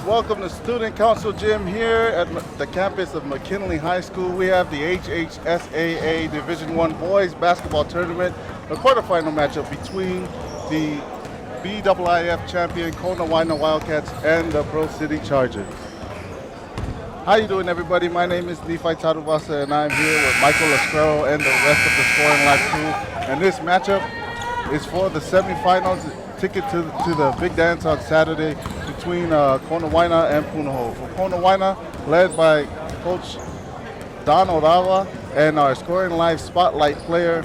Welcome to Student Council Gym here at the campus of McKinley High School. We have the HHSAA Division I Boys Basketball Tournament, a quarterfinal matchup between the BIIF champion Konawaena Wildcats and the Pro City Chargers. How you doing, everybody? My name is Nephi Taduvasa, and I'm here with Michael Esquero and the rest of the ScoringLive crew. And this matchup is for the semifinals ticket to the big dance on Saturday between Konawaena and Punahou. For Konawaena, led by Coach Donald Awa and our ScoringLive spotlight player,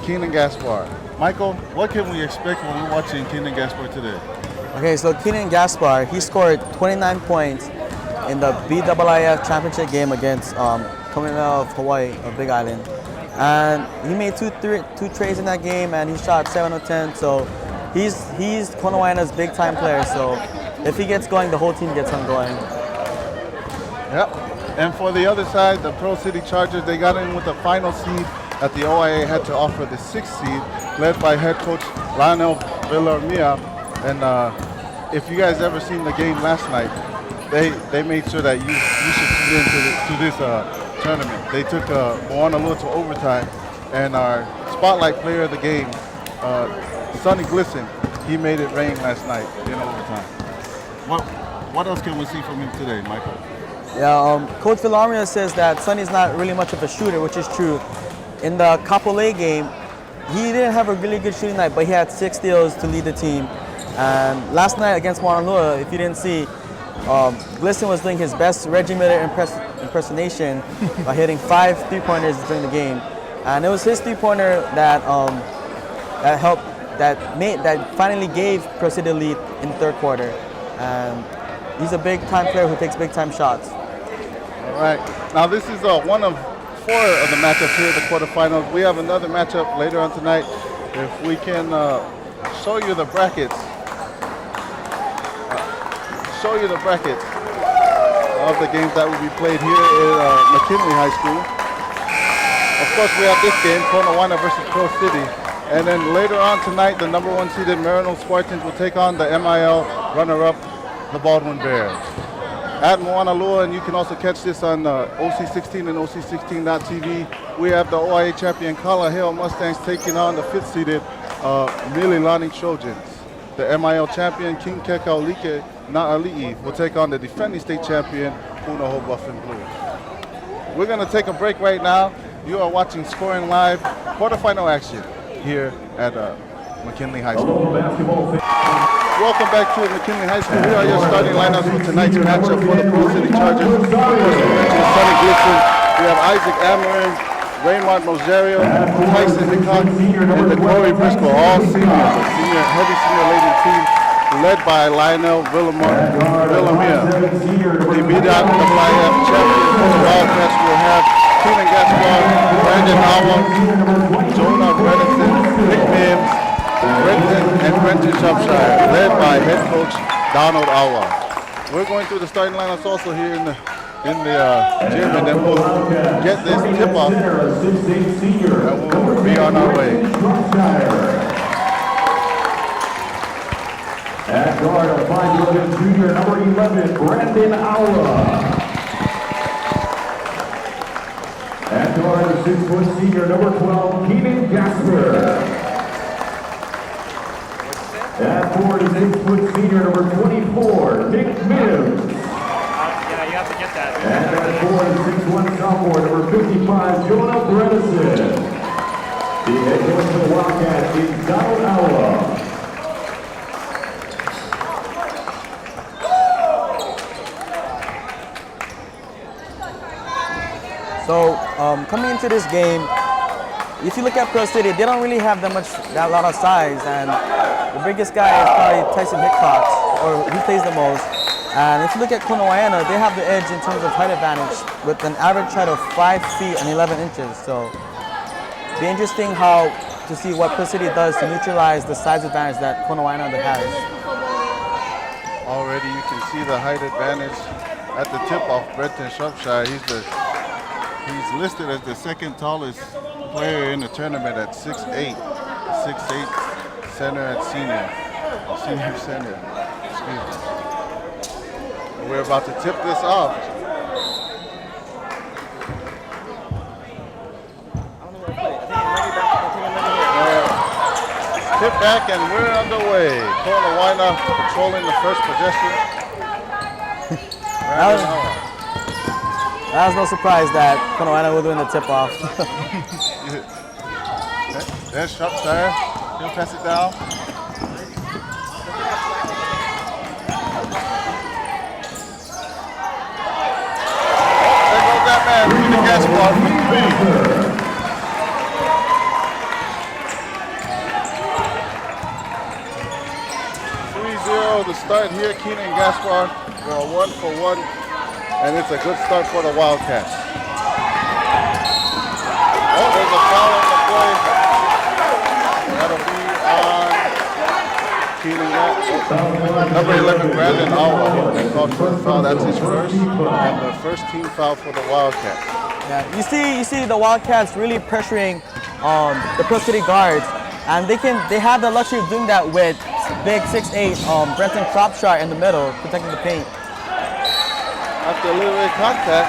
Keenan Gaspar. Michael, what can we expect when we're watching Keenan Gaspar today? Okay, so Keenan Gaspar, he scored 29 points in the BIIF championship game against Konawaena of Hawaii, of Big Island. And he made two trades in that game, and he shot 7 of 10. So he's Konawaena's big time player. So if he gets going, the whole team gets him going. Yep. And for the other side, the Pro City Chargers, they got in with the final seed that the OIA had to offer, the 6th seed, led by head coach Lionel Villarmia. And if you guys ever seen the game last night, they made sure that you should tune into this tournament. They took Moana Lua to overtime, and our spotlight player of the game, Sonny Glisson, he made it rain last night in overtime. What else can we see from him today, Michael? Yeah, Coach Villarmia says that Sonny's not really much of a shooter, which is true. In the Kapolei game, he didn't have a really good shooting night, but he had 6 steals to lead the team. And last night against Moana Lua, if you didn't see, Glisson was doing his best Reggie Miller impersonation by hitting 5 3-pointers during the game, and it was his 3-pointer that that finally gave Pro City the lead in the third quarter. And he's a big time player who takes big time shots. All right, now this is one of 4 of the matchups here at the quarterfinals. We have another matchup later on tonight. If we can show you the brackets. Of the games that will be played here at McKinley High School. Of course, we have this game, Konawaena versus Pro City. And then later on tonight, the number 1 seeded Marino Spartans will take on the MIL runner-up, the Baldwin Bears. At Moana Lua, and you can also catch this on OC16 and OC16.tv, we have the OIA champion Kalaheo Mustangs taking on the 5th seeded Mililani Trojans. The MIL champion King Kekaulike Na'ali'i will take on the defending state champion Punahou Buffin Blue. We're going to take a break right now. You are watching ScoringLive quarterfinal action here at McKinley High School. Welcome back to McKinley High School. Here are your starting lineups for tonight's matchup for the Pro City Chargers. Of course, we mentioned Sonny Glisson. We have Isaac Amarin, Raymond Moserio, Tyson Hickok, and the Corey Briscoe, all seniors, a heavy senior-laden team led by Lionel Villarmia. The BIIF champions for the Wildcats will have Keenan Gaspar, Brandon Awa, Jonah Bredesen, Nick Mims, Brenton Shropshire, led by head coach Donald Awa. We're going through the starting lineups also here in the gym, and then we'll get this tip-off and we'll be on our way. At guard, a 5'11" junior, number 11, Brandon Awa. At guard, a 6' senior, number 12, Keenan Gaspar. At forward, a 6' senior, number 24, Nick Mims. And at forward, a 6'1" sophomore, number 55, Jonah Bredesen. The head coach of the Wildcats is Donald Awa. So coming into this game, if you look at Pro City, they don't really have that lot of size, and the biggest guy is probably Tyson Hickok, or he plays the most. And if you look at Konawaena, they have the edge in terms of height advantage with an average height of 5 feet and 11 inches. So it'll be interesting to see what Pro City does to neutralize the size advantage that Konawaena has. Already you can see the height advantage at the tip-off. Brenton Shropshire, he's listed as the 2nd tallest player in the tournament at 6'8", center at senior center. Excuse me. we're about to tip this off. Tip back and we're underway. Konawaena controlling the first possession. That was no surprise that Konawaena will win the tip-off. There's Shropshire. He'll pass it down. There goes that man. Read the gas ball. 3-0 to start here. Keenan Gaspar for a 1-for-1. And it's a good start for the Wildcats. Oh, there's a foul on the play. That'll be on Keenan Gaspar. Number 11, Brandon Awa. They called for a foul. That's his first. And the first team foul for the Wildcats. Yeah, you see the Wildcats really pressuring the Pro City guards, and they have the luxury of doing that with big 6'8" Brenton Shropshire in the middle, protecting the paint. After a little bit of contact,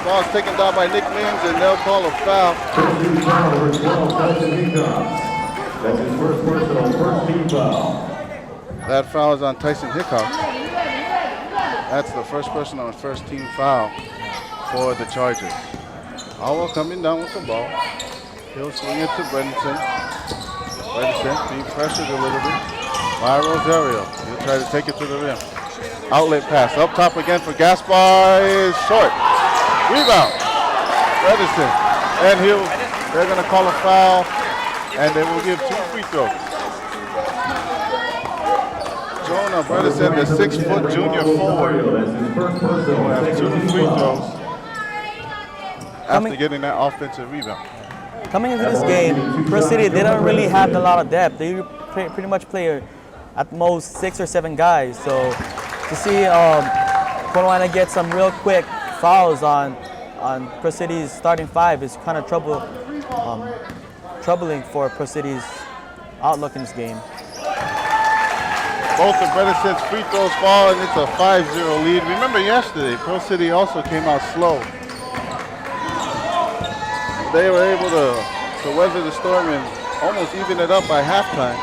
ball's taken down by Nick Mims, and they'll call a foul. That's his first personal, first team foul. That foul is on Tyson Hickok. That's the first personal and first team foul for the Chargers. Awa coming down with the ball. He'll swing it to Brenton. Brenton being pressured a little bit by Rosario. He'll try to take it to the rim. Outlet pass up top again for Gaspar is short. Rebound. Bredesen. And they're going to call a foul, and they will give 2 free throws. Jonah Bredesen, the 6-foot junior forward, will have 2 free throws after getting that offensive rebound. Coming into this game, Pro City, they don't really have a lot of depth. They pretty much play at most 6 or 7 guys. So to see Konawaena get some real quick fouls on Pro City's starting 5 is kind of troubling for Pro City's outlook in this game. Both of Bredesen's free throws fall, and it's a 5-0 lead. Remember yesterday, Pro City also came out slow. They were able to weather the storm and almost even it up by halftime.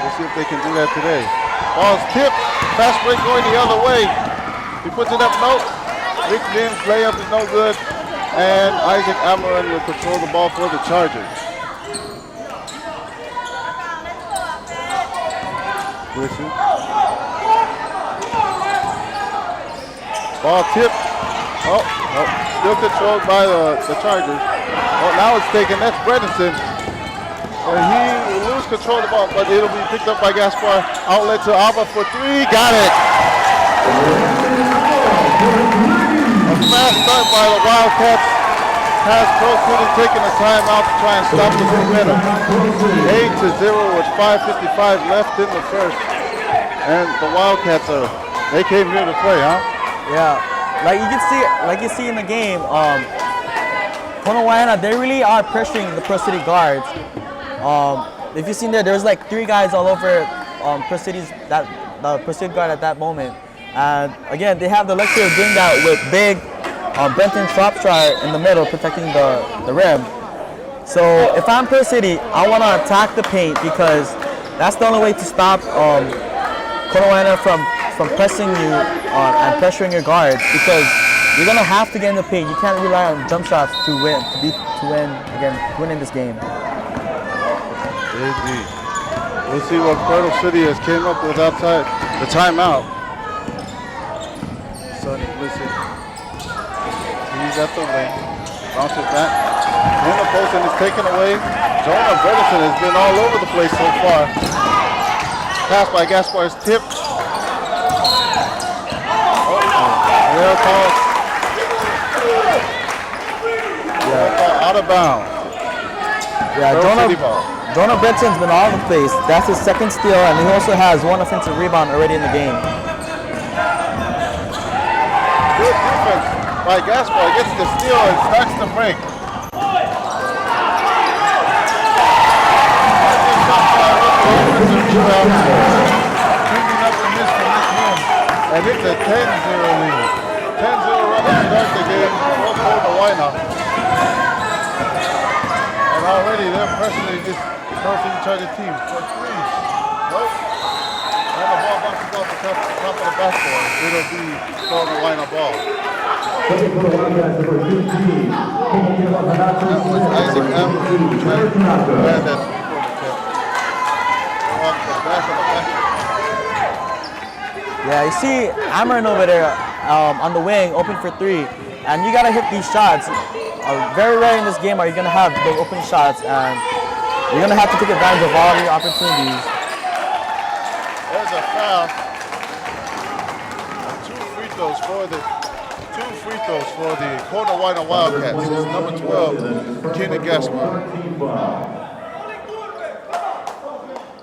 We'll see if they can do that today. Ball's tipped. Fast break going the other way. He puts it up. Nope. Rick Mims' layup is no good. And Isaac Amaran will control the ball for the Chargers. Listen. Ball tipped. Oh, still controlled by the Chargers. Oh, now it's taken. That's Bredesen. And he will lose control of the ball, but it'll be picked up by Gaspar. Outlet to Alba for 3. Got it. A fast start by the Wildcats has Pro City taking a timeout to try and stop the momentum. 8-0 with 5:55 left in the first. And the Wildcats they came here to play, huh? Yeah, like you see in the game, Konawaena, they really are pressuring the Pro City guards. If you've seen there's like 3 guys all over Pro City's the Pro City guard at that moment. And again, they have the luxury of doing that with big Brenton Shropshire in the middle, protecting the rim. So if I'm Pro City, I want to attack the paint because that's the only way to stop Konawaena from pressing you and pressuring your guards, because you're gonna have to get in the paint. You can't rely on jump shots to win in this game. Indeed. We'll see what Puerto City has came up with outside the timeout. Sonny Blissett. He's at the wing. Bounces back. In the post and is taken away. Jonah Bredesen has been all over the place so far. Pass by Gaspar is tipped. They'll call out of bounds. Yeah, Jonah Bredsen's been all over the place. That's his second steal, and he also has 1 offensive rebound already in the game. Good defense by Gaspar. Gets the steal and starts the break. Picking up the miss from Nick Mims. And it's a 10-0 lead. 10-0 run to start the game for Konawaena. And already they're pressuring this crossing each other team for threes. Nope. And the ball bounces off the top of the backboard. It'll be Konawaena ball. Second for the Wildcats, number 15. That was Isaac M. Had that three-quarter tip. Off the back of the basket. Yeah, you see Amarin over there on the wing, open for three, and you gotta hit these shots. Very rare in this game are you gonna have those open shots, and you're gonna have to take advantage of all your opportunities. There's a foul. Two free throws for the Konawaena Wildcats. It's number 12, Kenny Gaspar.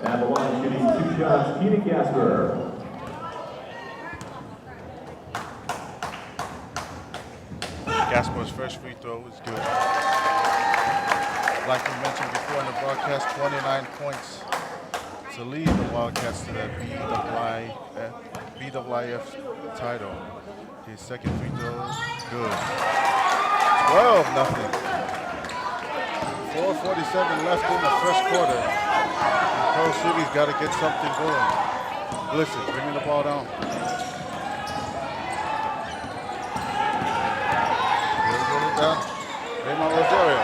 And the line shooting 2 shots, Keenan Gasper. Gaspar's first free throw was good. Like we mentioned before in the broadcast, 29 points to lead the Wildcats to that BWIF title. His second free throw, good. 12-0. 4:47 left in the first quarter. Pro City's got to get something going. Listen, bringing the ball down. Down. Raymond Rosario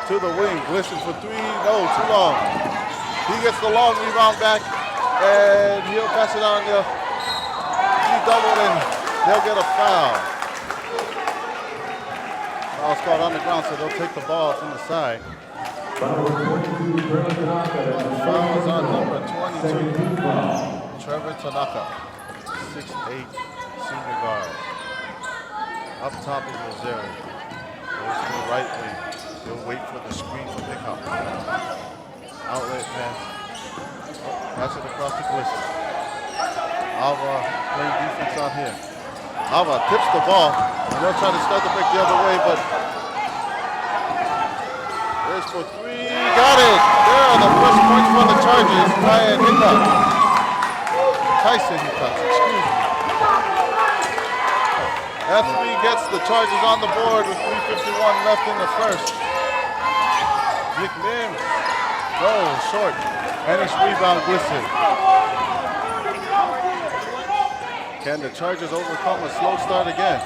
to the wing, Glisson for three, no, too long. He gets the long rebound back, and he'll pass it on there. He doubled and they'll get a foul. Foul's called on the ground, so they'll take the ball from the side. Foul is on number 22, Trevor Tanaka, 6'8", senior guard. Up top is Rosario. Goes to the right wing. He'll wait for the screen for pickup. Outlet pass. Pass it across to Glisson. Alva playing defense out here. Alva tips the ball. And they'll try to start the break the other way, but there's for three. Got it! There are the first points for the Chargers. Tyson Hiccups, excuse me. That three gets the Chargers on the board with 3:51 left in the first. Nick Mims, short, and it's rebound Glisson. Can the Chargers overcome a slow start again?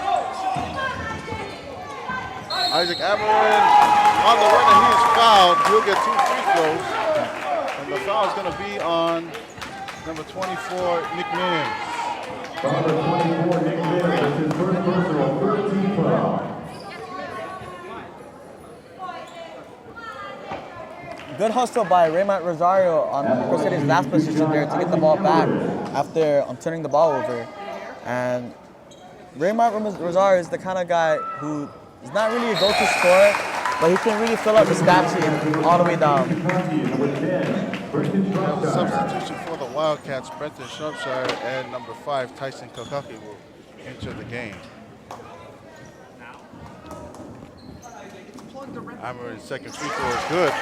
Isaac Amarin on the run, and he is fouled. He'll get 2 free throws, and the foul is going to be on number 24, Nick Mims. Number 24, Nick Mims, that's his first personal 13 foul. Good hustle by Raymond Rosario on Pro City's last position there to get the ball back after turning the ball over. And Raymond Rosario is the kind of guy who is not really a go-to scorer, but he can really fill up the stat sheet all the way down. Substitution for the Wildcats, Brenton Shropshire, and number 5, Tyson Kokaki will enter the game. Amarin's second free throw is good.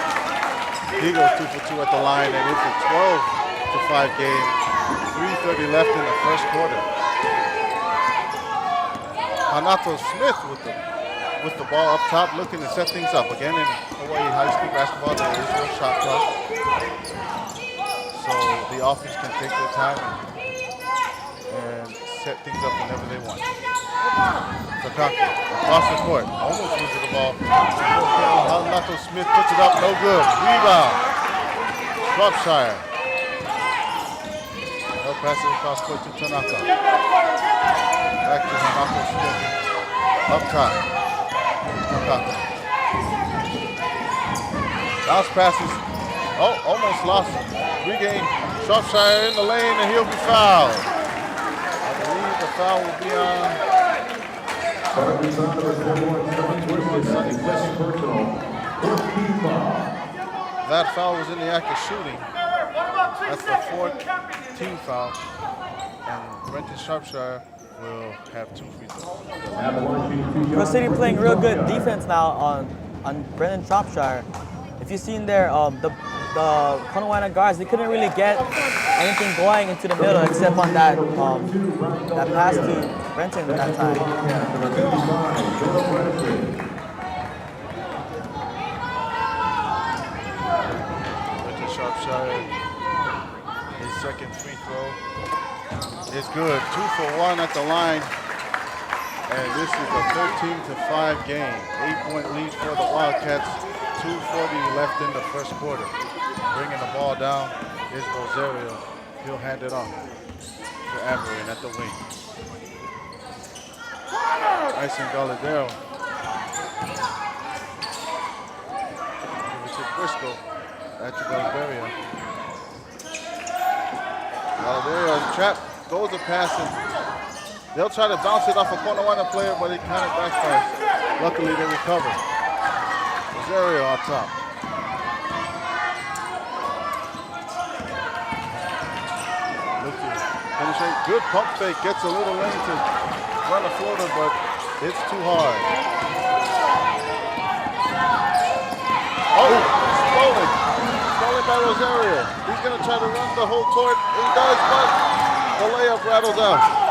He goes 2 for 2 at the line, and it's a 12-5 game. 3:30 left in the first quarter. Hanato Smith with the ball up top, looking to set things up. Again, in Hawaii High School basketball, there is no shot clock, so the offense can take their time and set things up whenever they want. Takaki across the court, almost loses the ball. Hanato Smith puts it up, no good. Rebound, Shropshire. They'll pass it across court to Tanaka. Back to Hanato Smith. Up top. Takaki. Bounce passes. Oh, almost lost. Regain. Shropshire in the lane, and he'll be fouled. I believe the foul will be on Sonny Glisson. That foul was in the act of shooting. That's the 4th team foul. And Brenton Shropshire will have 2 free throws. Pro City playing real good defense now on Brenton Shropshire. If you've seen there, the Konawaena guards, they couldn't really get anything going into the middle except on that that pass to Brenton at that time. Richard Sharpshire, his second free throw is good. 2 for 1 at the line. And this is a 13-5 game. 8-point lead for the Wildcats. 2:40 left in the first quarter. Bringing the ball down is Rosario. He'll hand it off to Amarin at the wing. Tyson Galadero. Give it to Briscoe. Back to Galaderio. Galaderio trap, goes to passing. They'll try to bounce it off a Konawaena player, but it kind of backfires. Luckily, they recover. Rosario on top. Penetrate, good pump fake, gets a little lane to run a floater, but it's too hard. Oh, stolen. Stolen by Rosario. He's gonna try to run the whole court. He does, but the layup rattles out.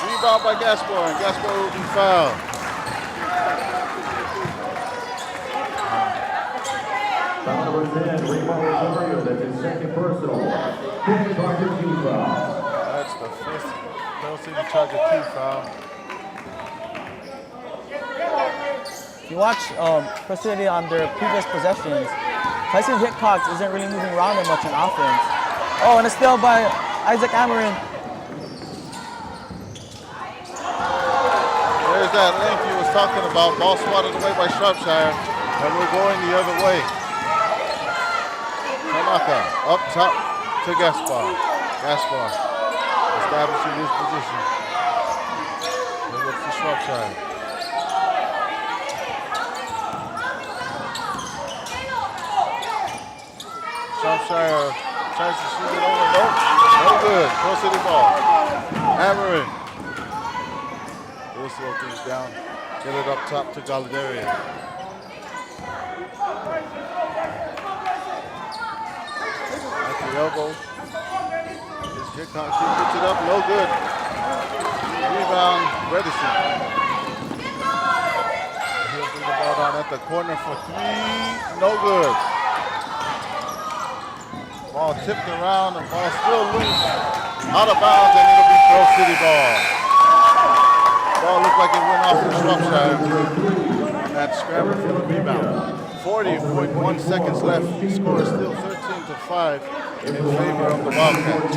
Rebound by Gaspar, and Gaspar will be fouled. Foul number 10, rebound Rosario, that's his second personal. That's the first Pearl City charge of 2 foul. If you watch Pearl City on their previous possessions, Tyson Hickox isn't really moving around that much on offense. Oh, and a steal by Isaac Amarin. There's that length he was talking about. Ball swatted away by Sharpshire, and we're going the other way. Tanaka up top to Gaspar. Gaspar establishing his position. Here looks to Sharpshire. Sharpshire tries to shoot it over. Nope. No good. Pearl City ball. Amarin. He'll slow things down. Get it up top to Galaderio. At the elbow. His Hickox, he puts it up. No good. Rebound, Bredesen. He'll bring the ball down at the corner for 3. No good. Ball tipped around, the ball still loose. Out of bounds, and it'll be Pearl City ball. Ball looked like it went off the Shropshire on that scramble for the rebound. 40.1 seconds left. The score is still 13-5 in favor of the Wildcats.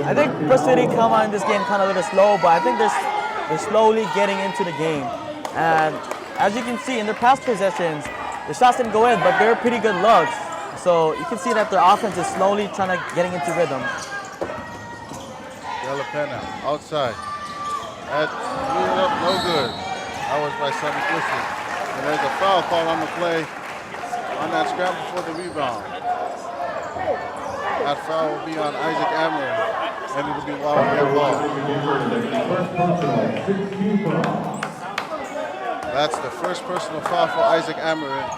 I think Pearl City come on in this game kind of a little slow, but I think they're slowly getting into the game. And as you can see in their past possessions, the shots didn't go in, but they're pretty good looks. So you can see that their offense is slowly trying to getting into rhythm. De La Pena outside. That's up, no good. That was by Sonny Glisson. And there's a foul call on the play on that scramble for the rebound. That foul will be on Isaac Amarin, and it'll be Wildcat ball. That's the first personal foul for Isaac Amarin.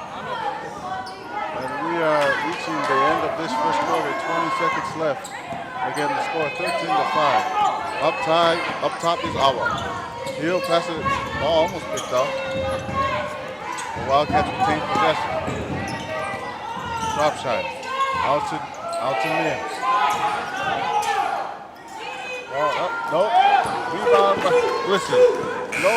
And we are reaching the end of this first quarter, 20 seconds left. Again, the score 13-5. Up top is Awa. He'll pass it, ball almost picked up. The Wildcats retain possession. Shropshire, out to Mims. Ball up, nope. Rebound, listen, no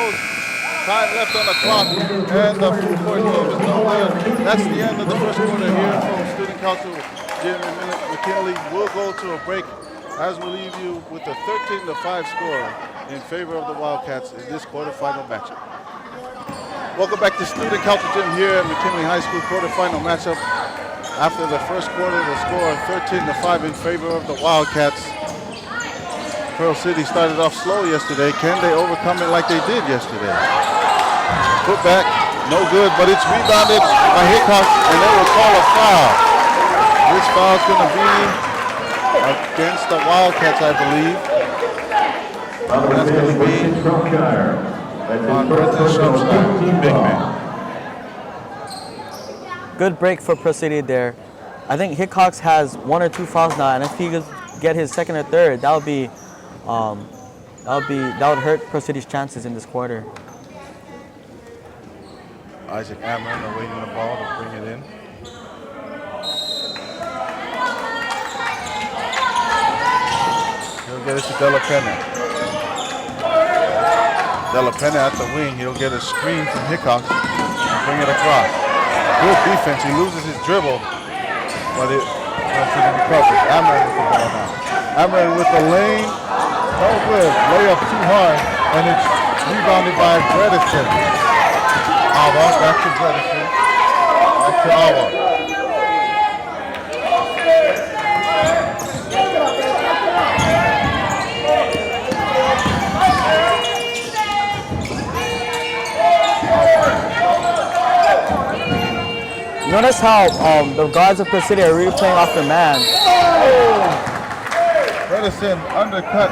time left on the clock, and the full court game is nowhere. That's the end of the first quarter here from Student Council. Jim McKinley will go to a break as we leave you with a 13-5 score in favor of the Wildcats in this quarterfinal matchup. Welcome back to Student Council Gym here at McKinley High School quarterfinal matchup. After the first quarter, the score 13-5 in favor of the Wildcats. Pearl City started off slow yesterday. Can they overcome it like they did yesterday? Put back, no good, but it's rebounded by Hickox, and they will call a foul. This foul's going to be against the Wildcats, I believe. That's going to be on Brenton Shropshire, big man. Good break for Pearl City there. I think Hickox has 1 or 2 fouls now, and if he could get his second or third, that would hurt Pro City's chances in this quarter. Isaac Amron awaiting the ball to bring it in. He'll get it to Della Pena. Della Pena at the wing. He'll get a screen from Hickox and bring it across. Good defense. He loses his dribble, but it recovers. Amron with the ball now. Amron with the lane. No good. Layup too hard, and it's rebounded by Bredesen. Awa, back to Bredesen. Back to Awa. Notice how the guards of Pro City are really playing off their man. Oh! Bredesen undercut.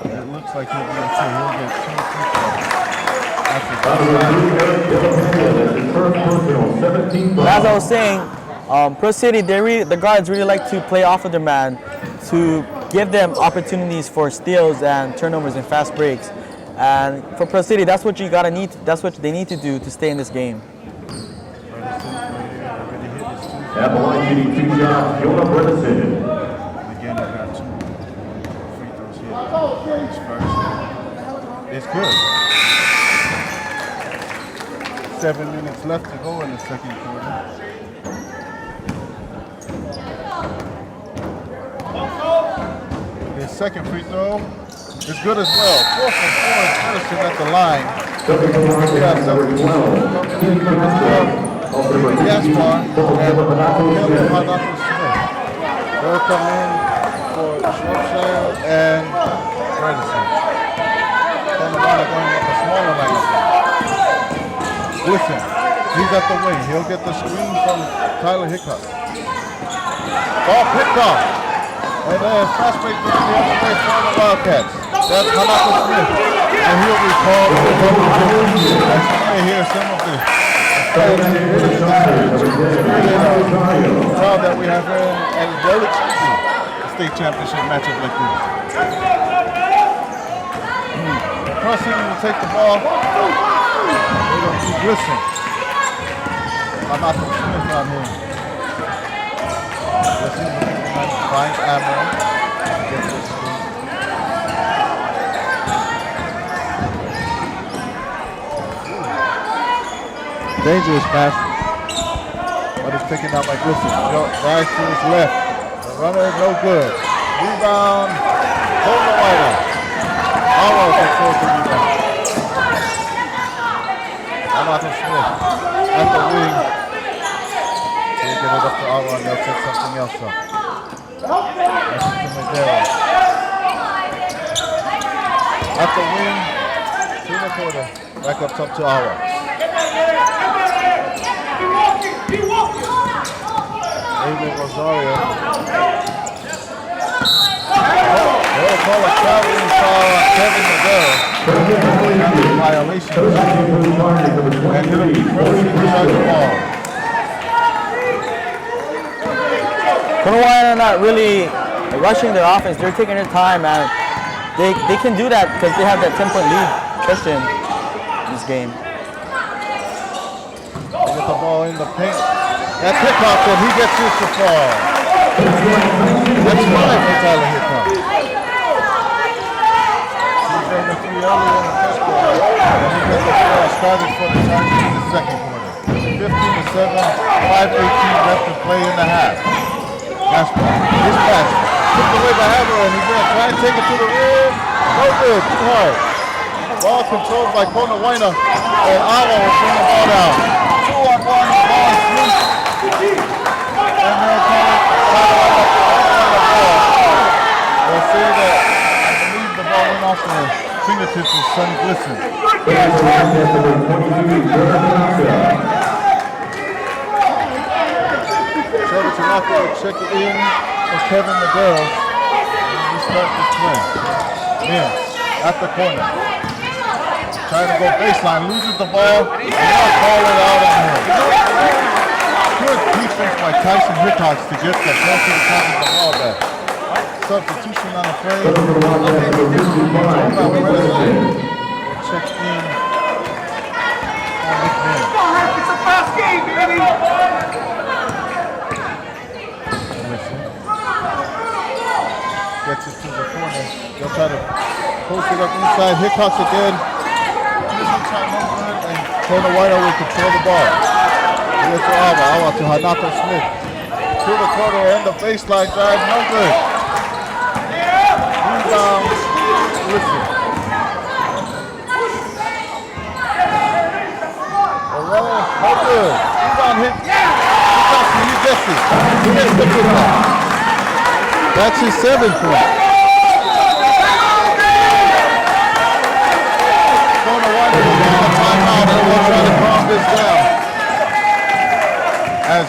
It looks like he'll be okay. He'll get 2 free throws. As I was saying, Pro City, the guards really like to play off of their man to give them opportunities for steals and turnovers and fast breaks. And for Pro City, that's what you gotta need. That's what they need to do to stay in this game. At the line, shooting 2 shots, Jonah Bredesen. Again, I got 2 free throws here. It's good. 7 minutes left to go in the second quarter. His second free throw is good as well. 4 from 4 is Bredesen at the line. Gaspar and Kevin Smith. They'll come in for Shropshire and Bredesen. Konawaena going with the smaller lineup. Listen, he's at the wing. He'll get the screen from Tyler Hickox. Ball picked off. And then fast break down the other way for the Wildcats. That's Hanako Smith. And he'll recall that's right here some of the crowd that we have here and well expecting a state championship matchup like this. Cross City will take the ball. They're going to keep listening. Hanako Smith on him. Finds Amron. Gets the screen. Dangerous pass. But it's taken out by Glisson. Drives to his left. The runner no good. Rebound. Konawaena. Awa controls the rebound. Amato Smith at the wing. They'll get it up to Awa and they'll set something else up. That's to Madera. At the wing, to the quarter. Back up top to Awa. Abel Rosario. They'll call a traveling foul on Kevin Madera. Violation. And it'll be Proceed to the ball. Konawaena are not really rushing their offense. They're taking their time, and they can do that because they have that 10-point lead cushion in this game. They get the ball in the paint. That's Hickox, and he gets his to fall. That's 5 for Tyler Hickox. He's over 3 earlier in the first quarter, and he got the ball started for the Tigers in the second quarter. 15-7, 5:18 left to play in the half. Gaspar, his pass, tipped away by Haber, and he's going to try and take it to the rim. No good, too hard. Ball controlled by Konawaena, and Awa will bring the ball down. 2-on-1, ball is loose. And they'll call it Konawaena ball. They'll say that I believe the ball went off the fingertips of Sonny Glisson. Trevor Tanaka will check it in for Kevin Madera. And we start this play. Mills at the corner. Trying to go baseline, loses the ball, and now call it out on him. Good defense by Tyson Hickox to get the ball to the top of the ball back. Substitution on the play. Check in. It's a fast game, baby! Gets it to the corner. They'll try to post it up inside. Hickox again. And Konawaena will control the ball. Here's to Awa to Hanato Smith. To the corner and the baseline drive. No good. Rebound. Listen. No good. Rebound hit. Hickox, he gets it. He gets the putback. That's his 7th point. Konawaena will get a timeout and we'll try to calm this down. As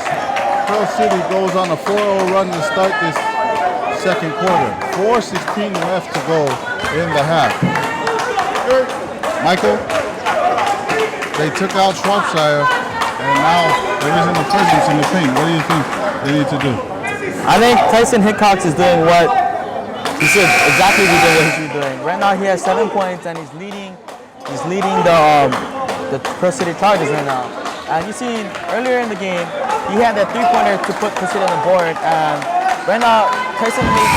Pearl City goes on a 4-0 run to start this second quarter. 4:16 left to go in the half. Michael, they took out Shropshire and now there isn't a presence in the paint. What do you think they need to do? I think Tyson Hickox is doing what he should exactly be doing what he should be doing. Right now he has 7 points and he's leading the Pearl City Chargers right now. And you see earlier in the game he had that 3-pointer to put Pearl City on the board, and right now Tyson made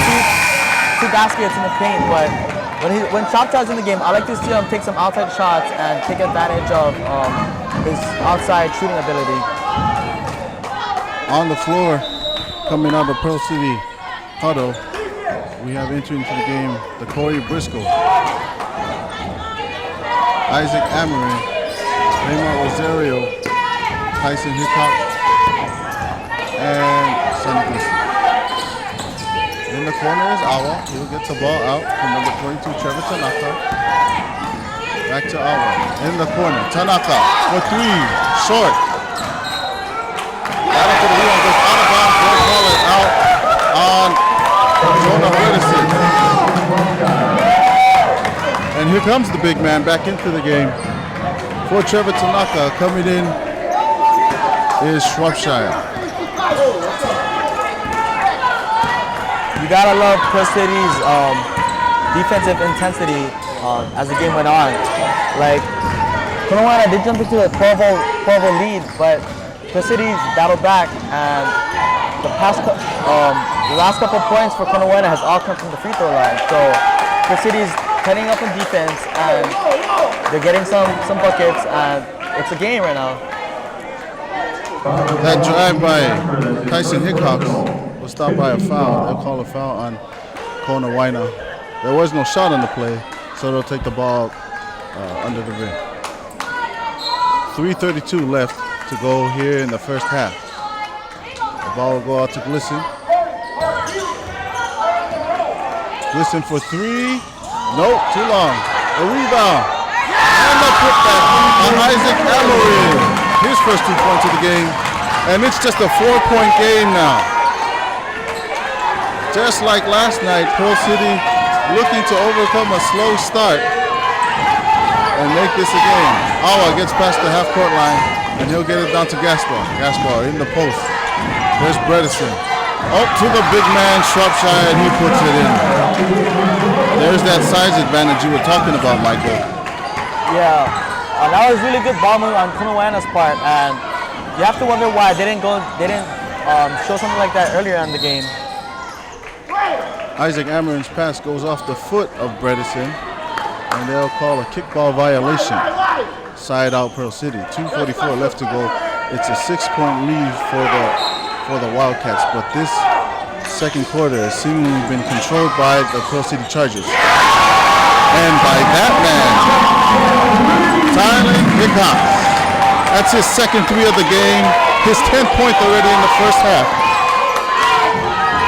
two baskets in the paint, but when Shropshire's in the game, I like to see him take some outside shots and take advantage of his outside shooting ability. On the floor, coming out of Pearl City huddle, we have entering into the game the Corey Briscoe, Isaac Amory, Raymond Rosario, Tyson Hickox, and Sonny Gleason. In the corner is Awa. He'll get the ball out from number 22, Trevor Tanaka. Back to Awa. In the corner, Tanaka for 3, short. Battle for the rebound, goes out of bounds. They'll call it out on Jonah Hudson. And here comes the big man back into the game. For Trevor Tanaka, coming in is Shropshire. You gotta love Pearl City's defensive intensity as the game went on. Like, Konawaena did jump into a 12-0 lead, but Pearl City's battled back, and the last couple of points for Konawaena has all come from the free throw line. So Pearl City's heading up in defense, and they're getting some buckets, and it's a game right now. That drive by Tyson Hickox was stopped by a foul. They'll call a foul on Konawaena. There was no shot on the play, so they'll take the ball under the rim. 3:32 left to go here in the first half. The ball will go out to Glisson. Glisson for 3. Nope, too long. A rebound. And the putback on Isaac Amory. His first 2 points of the game. And it's just a 4-point game now. Just like last night, Pearl City looking to overcome a slow start and make this a game. Awa gets past the half-court line, and he'll get it down to Gaspar. Gaspar in the post. There's Bredesen. Up to the big man, Shropshire, and he puts it in. There's that size advantage you were talking about, Michael. Yeah, that was really good ball move on Konawaena's part, and you have to wonder why they didn't show something like that earlier in the game. Isaac Amorin's pass goes off the foot of Bredesen, and they'll call a kickball violation. Side out Pearl City. 2:44 left to go. It's a 6-point lead for the Wildcats, but this second quarter has seemingly been controlled by the Pearl City Chargers. And by that man, Tyler Hickox. That's his second 3 of the game, his 10th point already in the first half.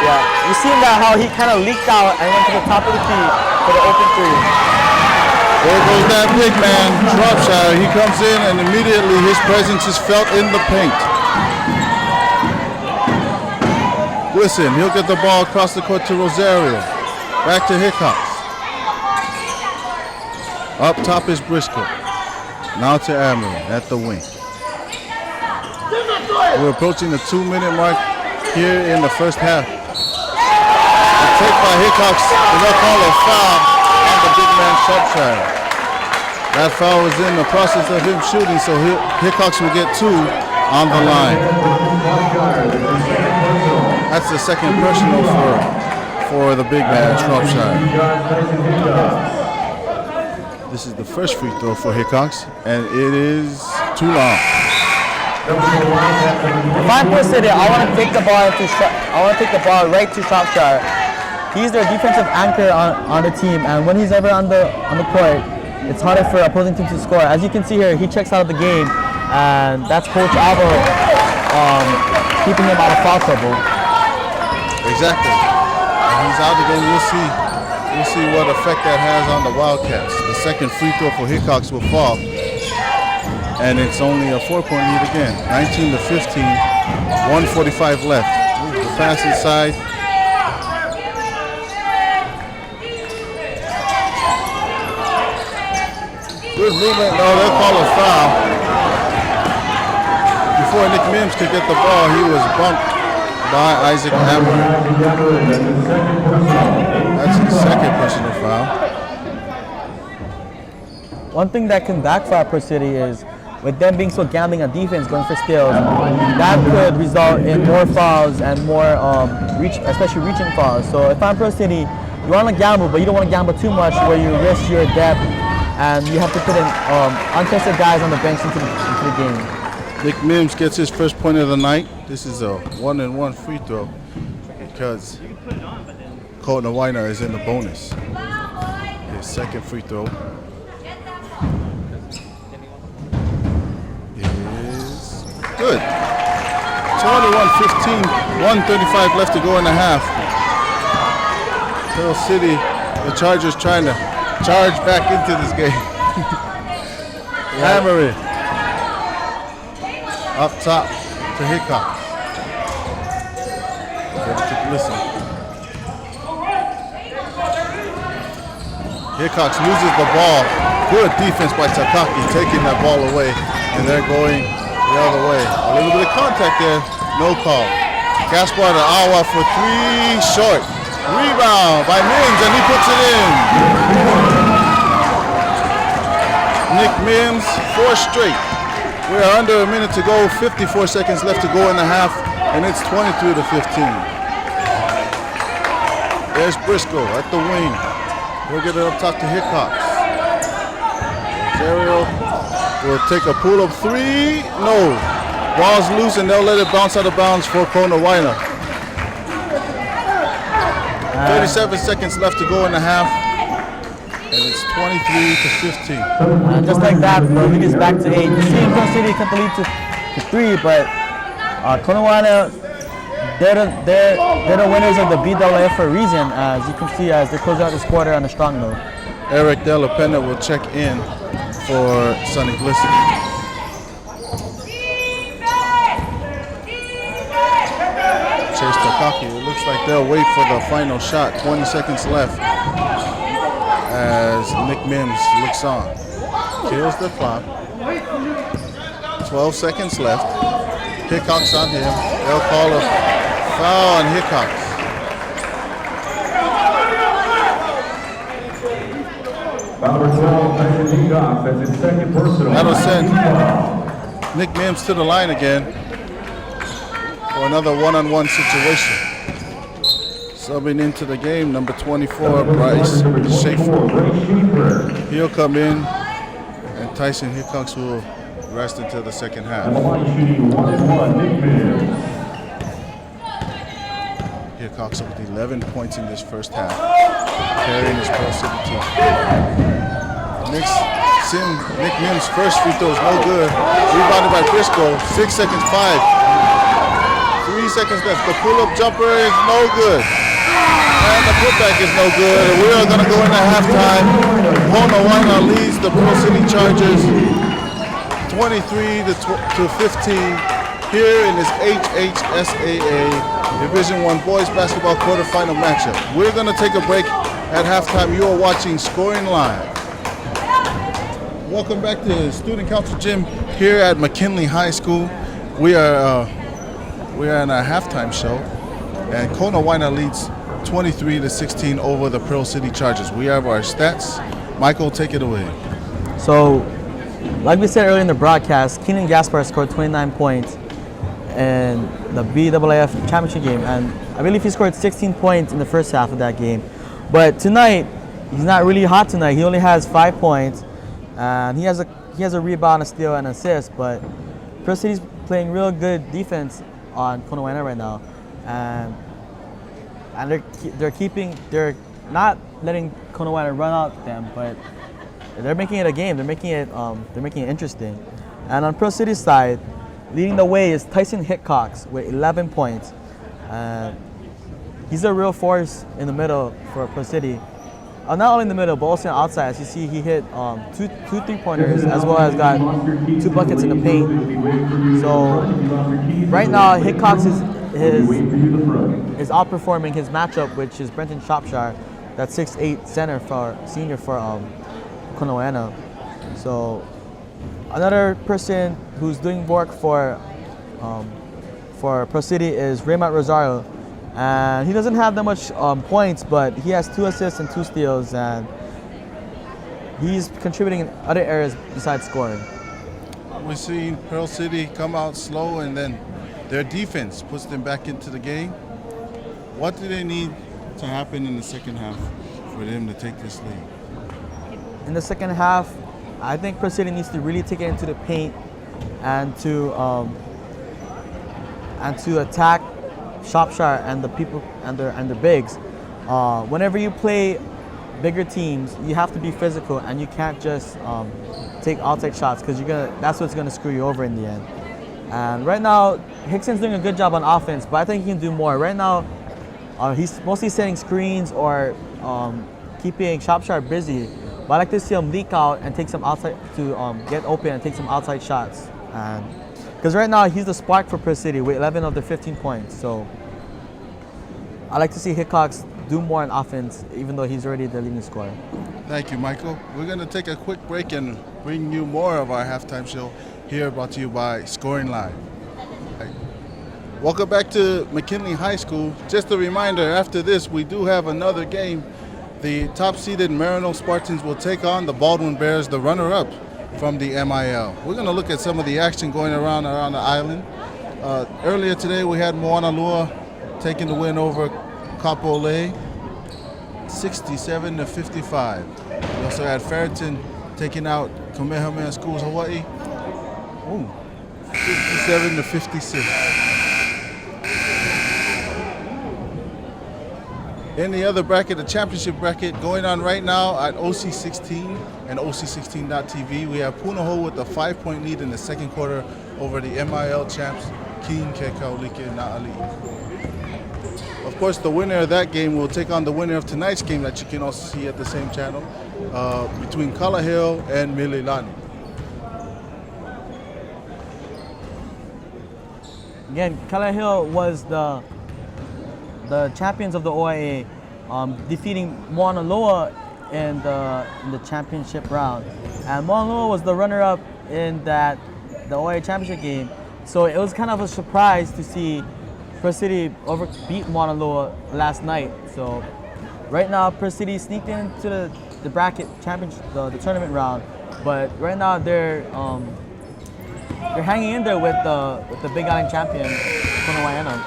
Yeah, you see that how he kind of leaked out and went to the top of the key for the open 3. There goes that big man, Shropshire. He comes in and immediately his presence is felt in the paint. Listen, he'll get the ball across the court to Rosario. Back to Hickox. Up top is Briscoe. Now to Amory at the wing. We're approaching the 2-minute mark here in the first half. A take by Hickox, and they'll call a foul on the big man Shropshire. That foul was in the process of him shooting, so Hickox will get 2 on the line. That's the second personal for the big man Shropshire. This is the first free throw for Hickox, and it is too long. If I'm Pro City, I want to take the ball right to Shropshire. He's their defensive anchor on the team, and when he's ever on the court, it's harder for opposing teams to score. As you can see here, he checks out of the game, and that's Coach Alvo keeping him out of foul trouble. Exactly. When he's out of the game, we'll see what effect that has on the Wildcats. The second free throw for Hickox will fall, and it's only a 4-point lead again. 19-15, 1:45 left. The pass inside. Good movement. No, they'll call a foul. Before Nick Mims could get the ball, he was bumped by Isaac Amory. That's his second personal foul. One thing that can backfire Pro City is, with them being so gambling on defense, going for steals, that could result in more fouls and more especially reaching fouls. So if I'm Pro City, you want to gamble, but you don't want to gamble too much where you risk your depth and you have to put in untested guys on the bench into the game. Nick Mims gets his first point of the night. This is a 1-and-1 free throw because Konawaena is in the bonus. His second free throw is good. 21-15, 1:35 left to go in the half. Pearl City, the Chargers trying to charge back into this game. Hammer it. Up top to Hickox. Ready to listen. Hickox loses the ball. Good defense by Takaki, taking that ball away, and they're going the other way. A little bit of contact there, no call. Gaspar to Awa for 3, short. Rebound by Mims, and he puts it in. Nick Mims, 4 straight. We are under a minute to go, 54 seconds left to go in the half, and it's 22-15. There's Briscoe at the wing. We'll get it up top to Hickox. Ariel will take a pull-up 3. No. Ball's loose, and they'll let it bounce out of bounds for Konawaena. 37 seconds left to go in the half, and it's 23-15. Just like that, the lead is back to 8. You see Pro City cut the lead to 3, but Konawaena, they're the winners of the BAA for a reason, as you can see as they close out this quarter on a strong note. Eric De La Pena will check in for Sonny Glisson. Chase Takaki, it looks like they'll wait for the final shot. 20 seconds left as Nick Mims looks on. Kills the clock. 12 seconds left. Hickox on him. They'll call a foul on Hickox. Number 12, Tyson Hickox, that's his second personal. That'll send Nick Mims to the line again for another one-on-one situation. Subbing into the game, number 24, Bryce Schaefer. He'll come in, and Tyson Hickox will rest until the second half. Hickox with 11 points in this first half, carrying his Pearl City team. Nick Mims' first free throw is no good. Rebounded by Briscoe. 6 seconds, 5. 3 seconds left. The pull-up jumper is no good. And the putback is no good. We are going to go into halftime. Konawaena leads the Pearl City Chargers 23-15 here in this HHSAA Division I Boys Basketball Quarterfinal matchup. We're going to take a break at halftime. You are watching Scoring Live. Welcome back to Student Council Gym here at McKinley High School. We are in our halftime show, and Konawaena leads 23-16 over the Pearl City Chargers. We have our stats. Michael, take it away. So, like we said earlier in the broadcast, Keenan Gaspar scored 29 points in the BAAF championship game, and I believe he scored 16 points in the first half of that game. But tonight, he's not really hot tonight. He only has 5 points, and he has a rebound, a steal, and an assist. But Pearl City's playing real good defense on Konawaena right now, and they're not letting Konawaena run out them, but they're making it a game. They're making it interesting. And on Pearl City's side, leading the way is Tyson Hitcox with 11 points. He's a real force in the middle for Pearl City. Not only in the middle, but also outside. As you see, he hit two 3-pointers, as well as got 2 buckets in the paint. So right now, Hitcox is outperforming his matchup, which is Brenton Shropshire, that 6'8" senior for Konawaena. So another person who's doing work for Pearl City is Raymond Rosario. And he doesn't have that much points, but he has 2 assists and 2 steals, and he's contributing in other areas besides scoring. We've seen Pearl City come out slow, and then their defense puts them back into the game. What do they need to happen in the second half for them to take this lead? In the second half, I think Pearl City needs to really take it into the paint and to attack Shropshire and the people and their bigs. Whenever you play bigger teams, you have to be physical, and you can't just take outside shots, because that's what's gonna screw you over in the end. And right now, Hickson's doing a good job on offense, but I think he can do more. Right now, he's mostly setting screens or keeping Shropshire busy. But I like to see him leak out and take some outside to get open and take some outside shots. And because right now he's the spark for Pearl City with 11 of their 15 points. So I like to see Hitcox do more on offense, even though he's already the leading scorer. Thank you, Michael. We're going to take a quick break and bring you more of our halftime show here, brought to you by ScoringLive. Welcome back to McKinley High School. Just a reminder, after this, we do have another game. The top-seeded Marino Spartans will take on the Baldwin Bears, the runner-up from the MIL. We're going to look at some of the action going around the island. Earlier today, we had Moana Lua taking the win over Kapolei, 67-55. We also had Ferriton taking out Kamehameha Schools Hawaii, 57-56. In the other bracket, the championship bracket going on right now at OC16 and OC16.tv. We have Punahou with a 5-point lead in the second quarter over the MIL champs, Keen Kekaulike Na'ali. Of course, the winner of that game will take on the winner of tonight's game that you can also see at the same channel between Kalaheo and Mililani. Again, Kalaheo was the champions of the OIA, defeating Moana Loa in the championship round. And Moana Loa was the runner-up in the OIA championship game. So it was kind of a surprise to see Pearl City beat Moana Loa last night. So right now, Pearl City sneaked into the bracket championship, the tournament round. But right now they're hanging in there with the Big Island champion, Konawaena.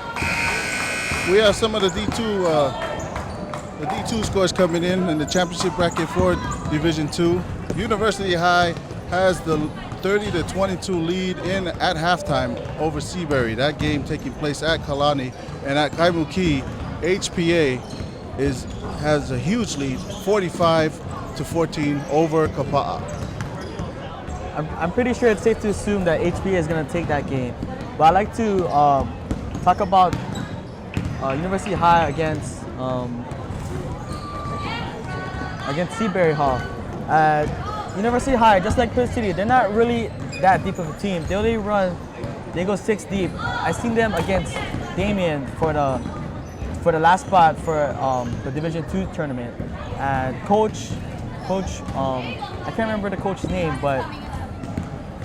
We have some of the D2 scores coming in the championship bracket for Division II. University High has the 30-22 lead at halftime over Seabury. That game taking place at Kalani, and at Kaimuki, HPA has a huge lead, 45-14 over Kapa'a. I'm pretty sure it's safe to assume that HPA is going to take that game, but I'd like to talk about University High against Seabury Hall. University High, just like Pearl City, they're not really that deep of a team. They go 6 deep. I seen them against Damien for the last spot for the Division II tournament. And Coach Coach, I can't remember the coach's name, but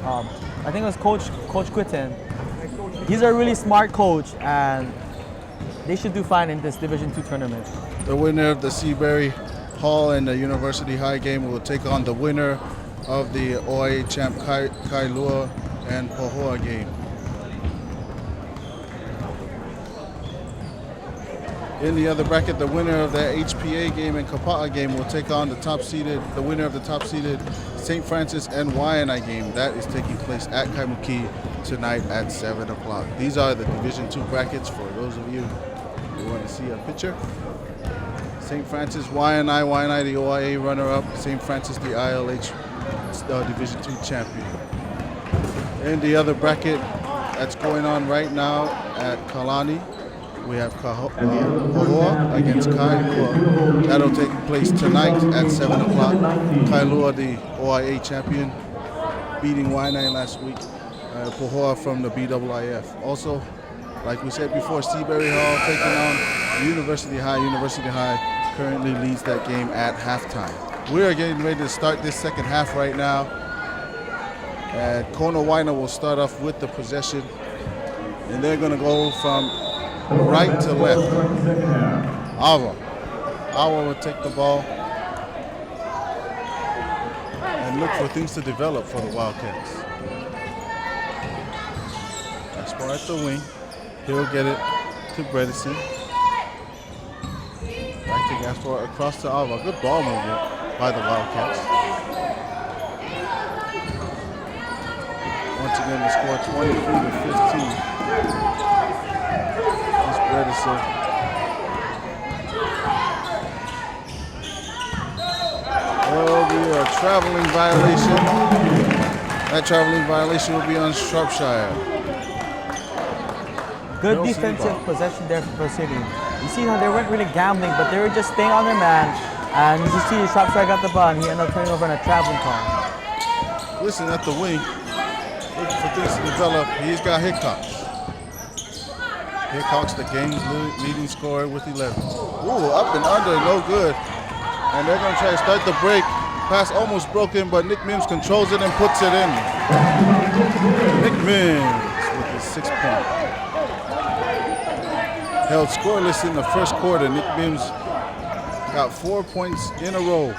I think it was Coach Quitten. He's a really smart coach, and they should do fine in this Division II tournament. The winner of the Seabury Hall and the University High game will take on the winner of the OIA champ Kailua and Pohoa game. In the other bracket, the winner of the HPA game and Kapa'a game will take on the winner of the top-seeded St. Francis and Waianae game. That is taking place at Kaimuki tonight at 7 o'clock. These are the Division II brackets for those of you who want to see a picture. St. Francis, Waianae the OIA runner-up, St. Francis the ILH Division II champion. In the other bracket that's going on right now at Kalani, we have Pohoa against Kailua. That'll take place tonight at 7 o'clock. Kailua, the OIA champion, beating Waianae last week. Pohoa from the BIIF. Also, like we said before, Seabury Hall taking on University High. University High currently leads that game at halftime. We are getting ready to start this second half right now. And Konawaena will start off with the possession. And they're going to go from right to left. Awa will take the ball and look for things to develop for the Wildcats. Gaspar at the wing. He'll get it to Bredesen. Back to Gaspar across to Awa. Good ball movement by the Wildcats. Once again, the score 23-15. Bredesen. Will be a traveling violation. That traveling violation will be on Shropshire. Good defensive possession there for Pro City. You see how they weren't really gambling, but they were just staying on their man. And you see Shropshire got the ball, and he ended up turning over in a traveling call. Listen at the wing, looking for things to develop. He's got Hickox. Hickox, the game's leading scorer with 11. Ooh, up and under, no good. And they're going to try to start the break. Pass almost broken, but Nick Mims controls it and puts it in. Nick Mims with his 6 point. Held scoreless in the first quarter. Nick Mims got 4 points in a row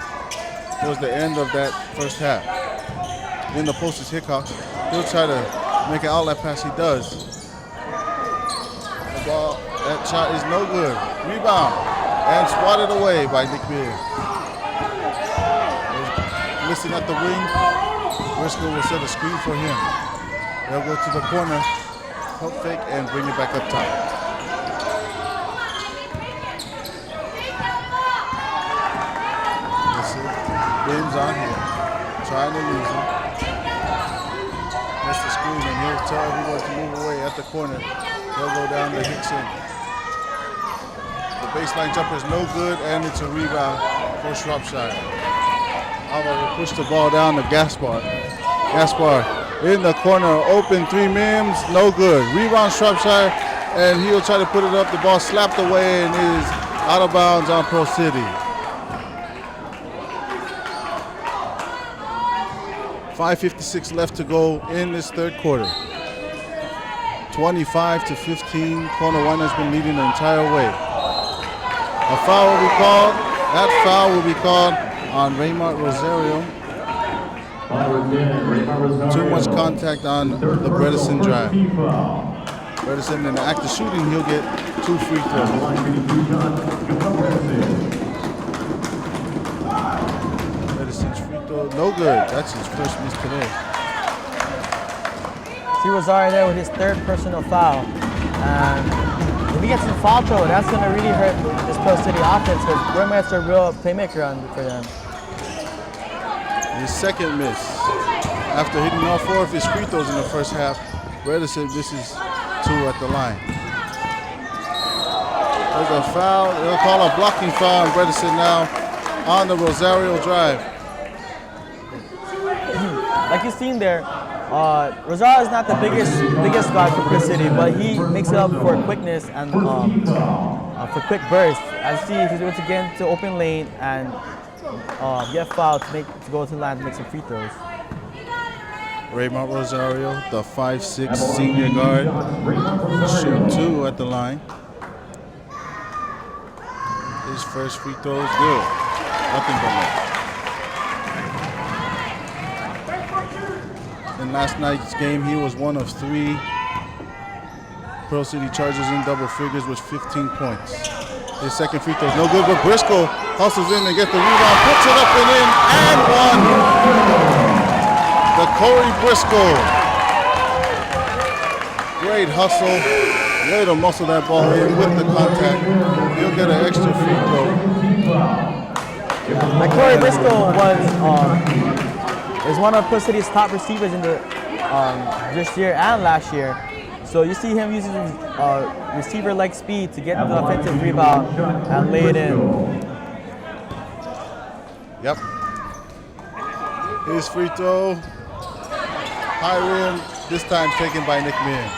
towards the end of that first half. In the post is Hickox. He'll try to make an outlet pass. He does. Ball, that shot is no good. Rebound and swatted away by Nick Beard. Listen at the wing. Briscoe will set a screen for him. They'll go to the corner, pump fake, and bring it back up top. Listen, Bims on here, trying to lose him. That's the screen, and he'll tell everyone to move away at the corner. They'll go down to Hickson. The baseline jumper is no good, and it's a rebound for Shropshire. Alva will push the ball down to Gaspar. Gaspar in the corner, open three, Mims, no good. Rebound Shropshire, and he'll try to put it up. The ball slapped away and is out of bounds on Pro City. 5:56 left to go in this third quarter. 25-15, Konawaena has been leading the entire way. A foul will be called. That foul will be called on Raymart Rosario. Too much contact on the Bredesen drive. Bredesen in the act of shooting, he'll get 2 free throws. Bredesen's free throw, no good. That's his first miss today. See Rosario there with his third personal foul. And if he gets in foul trouble, that's going to really hurt this Pro City offense because Burmaster's a real playmaker for them. His second miss. After hitting all 4 of his free throws in the first half, Bredesen misses 2 at the line. There's a foul. They'll call a blocking foul on Bredesen now on the Rosario drive. Like you've seen there, Rosario is not the biggest guard for Chris City, but he makes it up for quickness and for quick bursts. As you see, he's able to get into open lane and get fouled to go to the line to make some free throws. Raymond Rosario, the 5'6" senior guard, shoot 2 at the line. His first free throw is good. Nothing but net. In last night's game, he was one of 3 Pearl City Chargers in double figures with 15 points. His second free throw is no good, but Briscoe hustles in and gets the rebound, puts it up and in, and one. The Corey Briscoe. Great hustle. Way to muscle that ball in with the contact. He'll get an extra free throw. Corey Briscoe is one of Pearl City's top receivers in the this year and last year. So you see him using receiver-like speed to get the offensive rebound and lay it in. Yep. His free throw. High rim, this time taken by Nick Mims.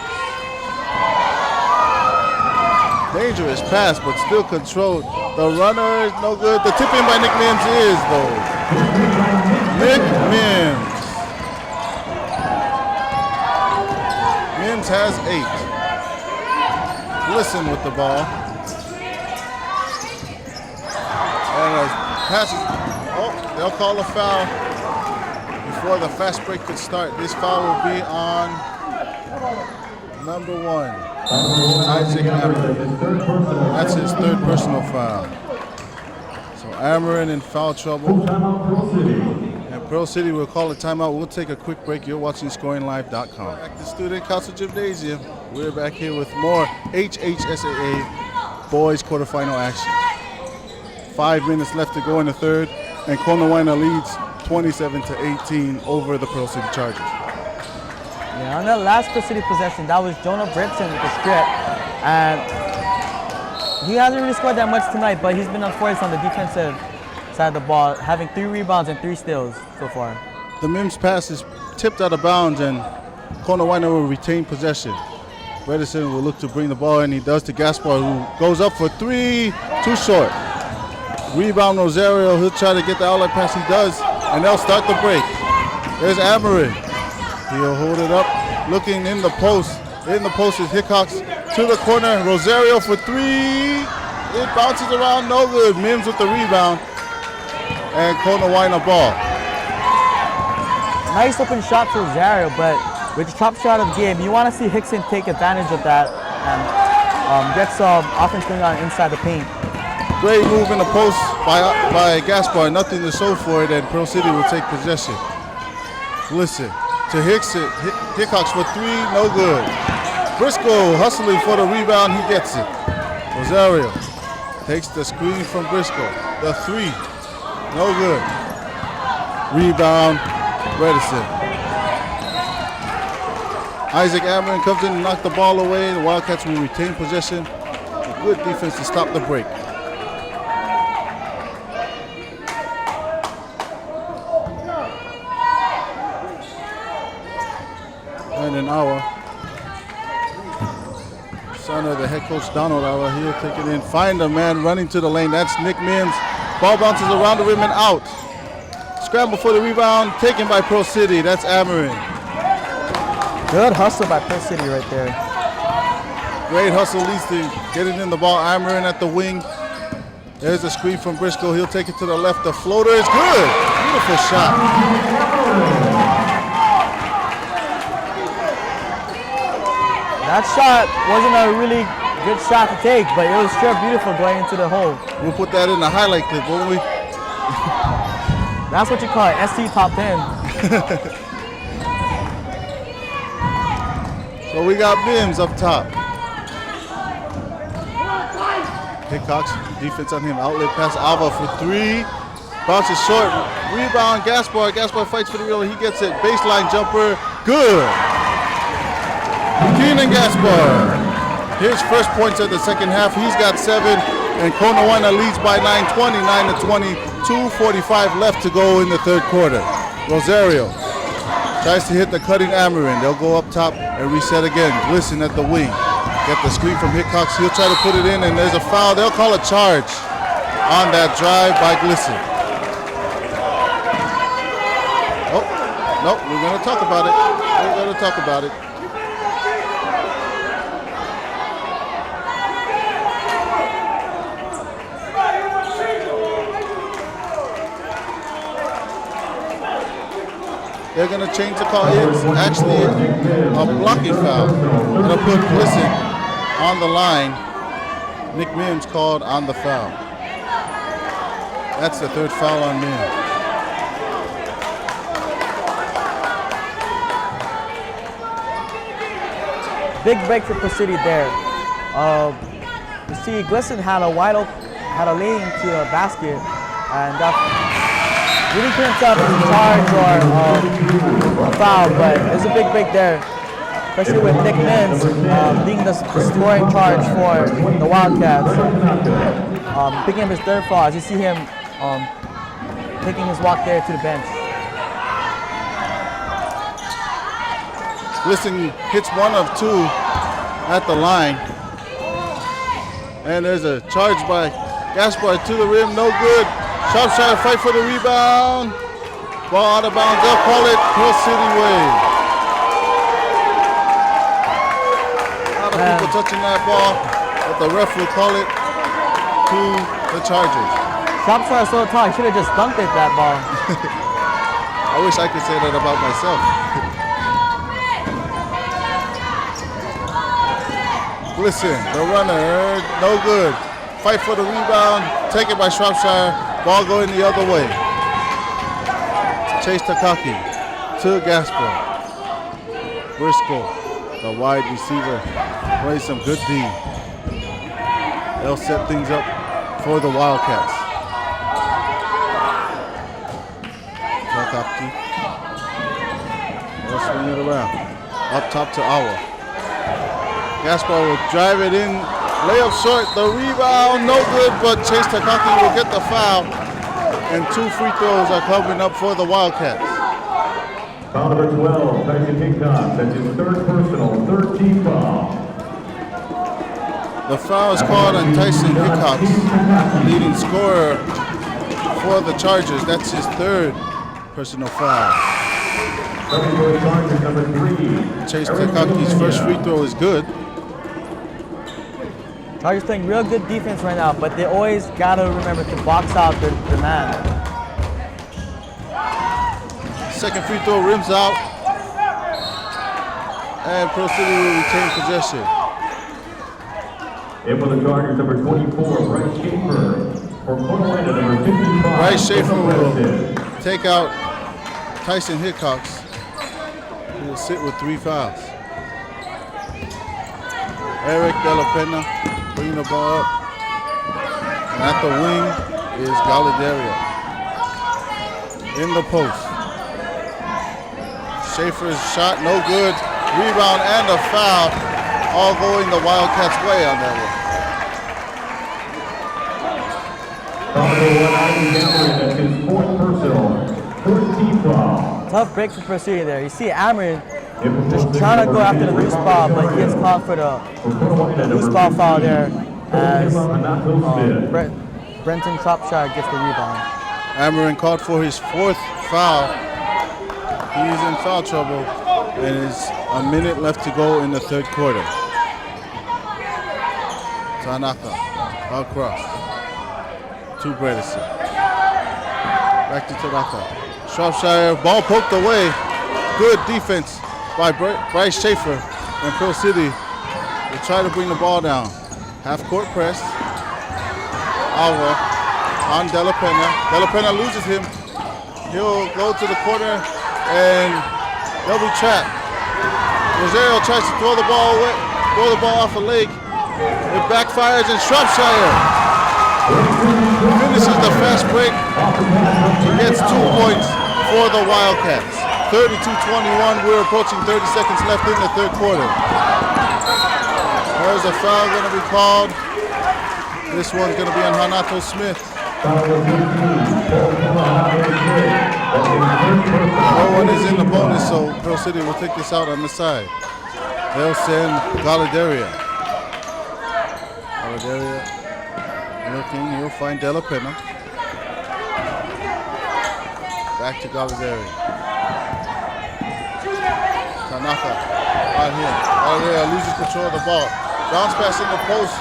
Dangerous pass, but still controlled. The runner is no good. The tip in by Nick Mims is, though. Nick Mims. Mims has 8. Listen with the ball. And a pass. Oh, they'll call a foul. Before the fast break could start, this foul will be on number 1, Isaac Amarin. That's his 3rd personal foul. So Amarin in foul trouble. And Pearl City will call a timeout. We'll take a quick break. You're watching ScoringLive.com. Back to Student Council Gymnasium. We're back here with more HHSAA boys quarterfinal action. 5 minutes left to go in the 3rd, and Konawaena leads 27-18 over the Pearl City Chargers. Yeah, on that last Pearl City possession, that was Jonah Brinson with the strip, and he hasn't really scored that much tonight, but he's been unfortunate on the defensive side of the ball, having 3 rebounds and 3 steals so far. The Mims pass is tipped out of bounds, and Konawaena will retain possession. Bredesen will look to bring the ball, and he does to Gaspar, who goes up for 3, too short. Rebound Rosario, he'll try to get the outlet pass, he does, and they'll start the break. There's Amarin. He'll hold it up, looking in the post. In the post is Hickox to the corner. Rosario for 3. It bounces around, no good. Mims with the rebound. And Konawaena ball. Nice open shot for Rosario, but with the top shot of the game, you want to see Hickson take advantage of that and get some offense going on inside the paint. Great move in the post by Gaspar. Nothing to show for it, and Pearl City will take possession. Listen to Hickson. Hickox for 3, no good. Briscoe hustling for the rebound, he gets it. Rosario takes the screen from Briscoe. The 3, no good. Rebound, Bredesen. Isaac Amarin comes in and knocks the ball away. The Wildcats will retain possession. A good defense to stop the break. And an hour. Son of the head coach Donald Hour, he'll take it in. Find a man running to the lane. That's Nick Mims. Ball bounces around the rim and out. Scramble for the rebound, taken by Pearl City. That's Amarin. Good hustle by Pearl City right there. Great hustle leads to getting in the ball. Amarin at the wing. There's a screen from Briscoe. He'll take it to the left. The floater is good. Beautiful shot. That shot wasn't a really good shot to take, but it was sure beautiful going into the hole. We'll put that in the highlight clip, won't we? That's what you call it, SC top 10. So we got Mims up top. Hickox, defense on him. Outlet pass, Alva for 3. Bounces short. Rebound, Gaspar. Gaspar fights for the rebound. He gets it. Baseline jumper. Good. Keenan Gaspar. His first points of the second half. He's got 7. And Konawaena leads by 9, 29-20. 2:45 left to go in the 3rd quarter. Rosario tries to hit the cutting Amarin. They'll go up top and reset again. Glisson at the wing. Get the screen from Hickox. He'll try to put it in, and there's a foul. They'll call a charge on that drive by Glisson. Nope, we're going to talk about it. We're going to talk about it. They're going to change the call. It's actually a blocking foul. Going to put Glisson on the line. Nick Mims called on the foul. That's the third foul on Mims. Big break for Pro City there. You see, Glisson had a lane to a basket, and that really couldn't tell if it was a charge or a foul, but it's a big break there, especially with Nick Mims being the scoring charge for the Wildcats. Picking up his third foul, as you see him taking his walk there to the bench. Glisson hits 1 of 2 at the line. And there's a charge by Gaspar to the rim, no good. Shropshire fight for the rebound. Ball out of bounds, they'll call it Pro City way. A lot of people touching that ball, but the ref will call it to the Chargers. Shropshire is so tall, he should have just dunked it, that ball. I wish I could say that about myself. Listen, the runner, no good. Fight for the rebound, taken by Shropshire. Ball going the other way. Chase Takaki to Gaspar. Briscoe, the wide receiver, plays some good D. They'll set things up for the Wildcats. Takaki. They'll swing it around. Up top to Awa. Gaspar will drive it in, layup short, the rebound, no good, but Chase Takaki will get the foul, and 2 free throws are coming up for the Wildcats. Foul number 12, Tyson Hickok. That's his third personal, third team foul. The foul is called on Tyson Hickok, leading scorer for the Chargers. That's his third personal foul. Chargers number 3. Chase Takaki's first free throw is good. Chargers playing real good defense right now, but they always gotta remember to box out the man. Second free throw rims out, and Pro City will retain possession. In for the Chargers, number 24, Bryce Schaefer. For Konawaena, number 55. Bryce Schaefer will take out Tyson Hickox. He will sit with 3 fouls. Eric De La Pena bringing the ball up. And at the wing is Galaderia. In the post. Schaefer's shot, no good. Rebound and a foul. All going the Wildcats' way on that one. That's his 4th personal, 13th foul. Tough break for Pro City there. You see Amron just trying to go after the loose ball, but he gets called for the loose ball foul there as Brenton Shropshire gets the rebound. Amarin called for his 4th foul. He's in foul trouble, and it's a minute left to go in the 3rd quarter. Tanaka across to Bredesen. Back to Tanaka. Shropshire, ball poked away. Good defense by Bryce Schaefer, and Pro City will try to bring the ball down. Half-court press. Alva on De La Pena. De La Pena loses him. He'll go to the corner, and they'll be trapped. Rosario tries to throw the ball away, throw the ball off a leg. It backfires, and Shropshire finishes the fast break. He gets 2 points for the Wildcats. 32-21, we're approaching 30 seconds left in the 3rd quarter. There's a foul going to be called. This one's going to be on Hanato Smith. No one is in the bonus, so Pro City will take this out on the side. They'll send Galaderia. Galaderia looking, he'll find De La Pena. Back to Galaderia. knockout on him. Alea loses control of the ball. Bounce pass in the post,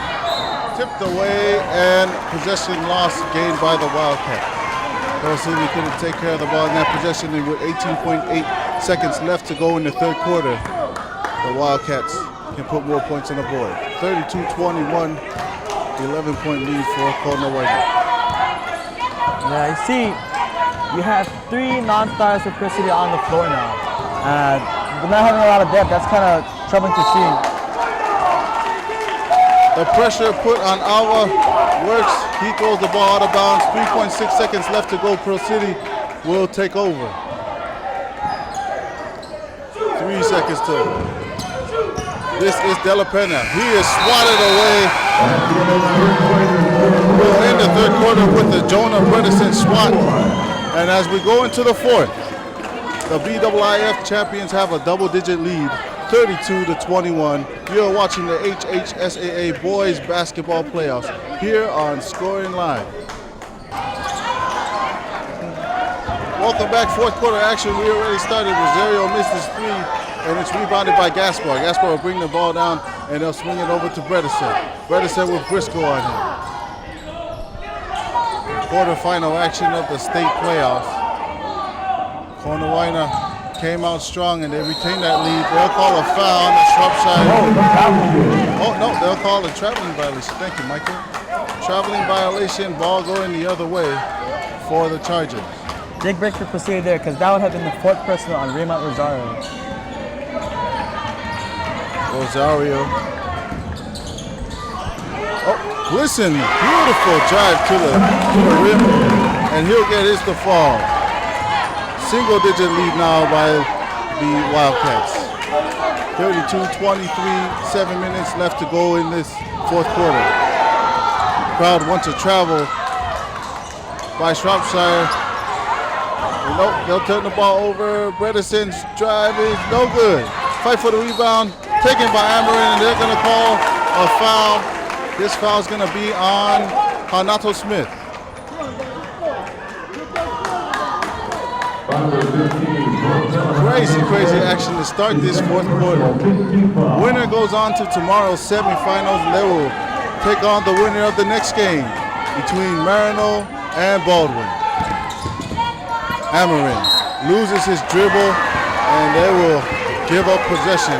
tipped away, and possession lost, gained by the Wildcats. Pearl City couldn't take care of the ball in that possession, and with 18.8 seconds left to go in the third quarter, the Wildcats can put more points on the board. 32-21, 11-point lead for Konawaena. Yeah, you see, you have 3 non-stars for Pearl City on the floor now. And we're not having a lot of depth. That's kind of troubling to see. The pressure put on Alva works. He throws the ball out of bounds. 3.6 seconds left to go. Pearl City will take over. 3 seconds to. This is De La Pena. He is swatted away. We'll end the third quarter with the Jonah Bredesen swat. And as we go into the fourth, the BIIF champions have a double-digit lead, 32-21. You're watching the HHSAA Boys Basketball Playoffs here on ScoringLive. Welcome back, fourth quarter action. We already started. Rosario misses 3, and it's rebounded by Gaspar. Gaspar will bring the ball down, and they'll swing it over to Bredesen. Bredesen with Briscoe on him. Quarterfinal action of the state playoffs. Konawaena came out strong and they retained that lead. They'll call a foul on the Shropshire. Oh no, they'll call a traveling violation. Thank you, Michael. Traveling violation, ball going the other way for the Chargers. Big break for Procedure there, because that would have been the 4th personal on Raymond Rosario. Rosario. Oh, listen, beautiful drive to the rim, and he'll get his to fall. Single-digit lead now by the Wildcats. 32-23, 7 minutes left to go in this fourth quarter. Crowd wants to travel by Shropshire. Nope, they'll turn the ball over. Bredesen's drive is no good. Fight for the rebound, taken by Amarin, and they're going to call a foul. This foul is going to be on Hanato Smith. Crazy action to start this fourth quarter. Winner goes on to tomorrow's semifinals, and they will take on the winner of the next game between Marino and Baldwin. Amarin loses his dribble, and they will give up possession.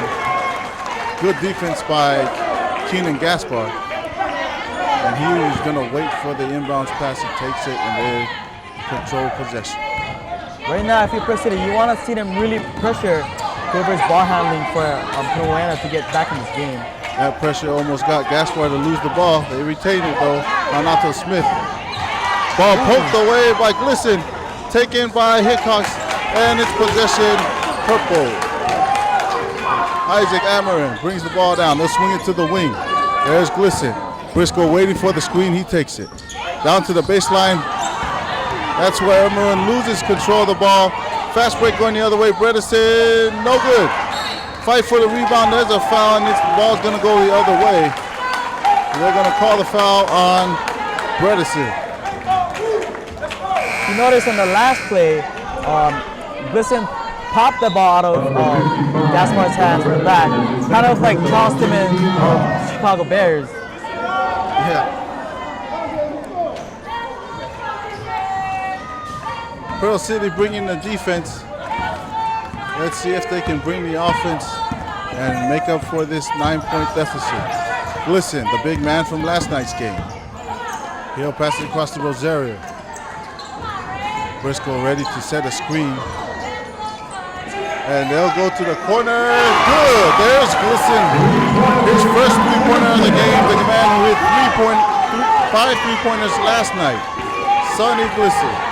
Good defense by Keenan Gaspar. And he was going to wait for the inbounds pass. He takes it, and they control possession. Right now, if you're Pearl City, you want to see them really pressure whoever's ball handling for Konawaena to get back in this game. That pressure almost got Gaspar to lose the ball. They retained it though. Hanato Smith. Ball poked away by Glisson, taken by Hickox, and it's possession purple. Isaac Amarin brings the ball down. They'll swing it to the wing. There's Glisson. Briscoe waiting for the screen. He takes it. Down to the baseline. That's where Amarin loses control of the ball. Fast break going the other way. Bredesen, no good. Fight for the rebound. There's a foul, and this ball's going to go the other way. They're going to call the foul on Bredesen. You notice in the last play, Glisson popped the ball out of Gaspar's hands from the back. Kind of like Charleston and Chicago Bears. Yeah. Pearl City bringing the defense. Let's see if they can bring the offense and make up for this 9-point deficit. Glisson, the big man from last night's game. He'll pass it across to Rosario. Briscoe ready to set a screen. And they'll go to the corner. Good. There's Glisson. His first three-pointer of the game. The man with 5 three-pointers last night. Sonny Glisson.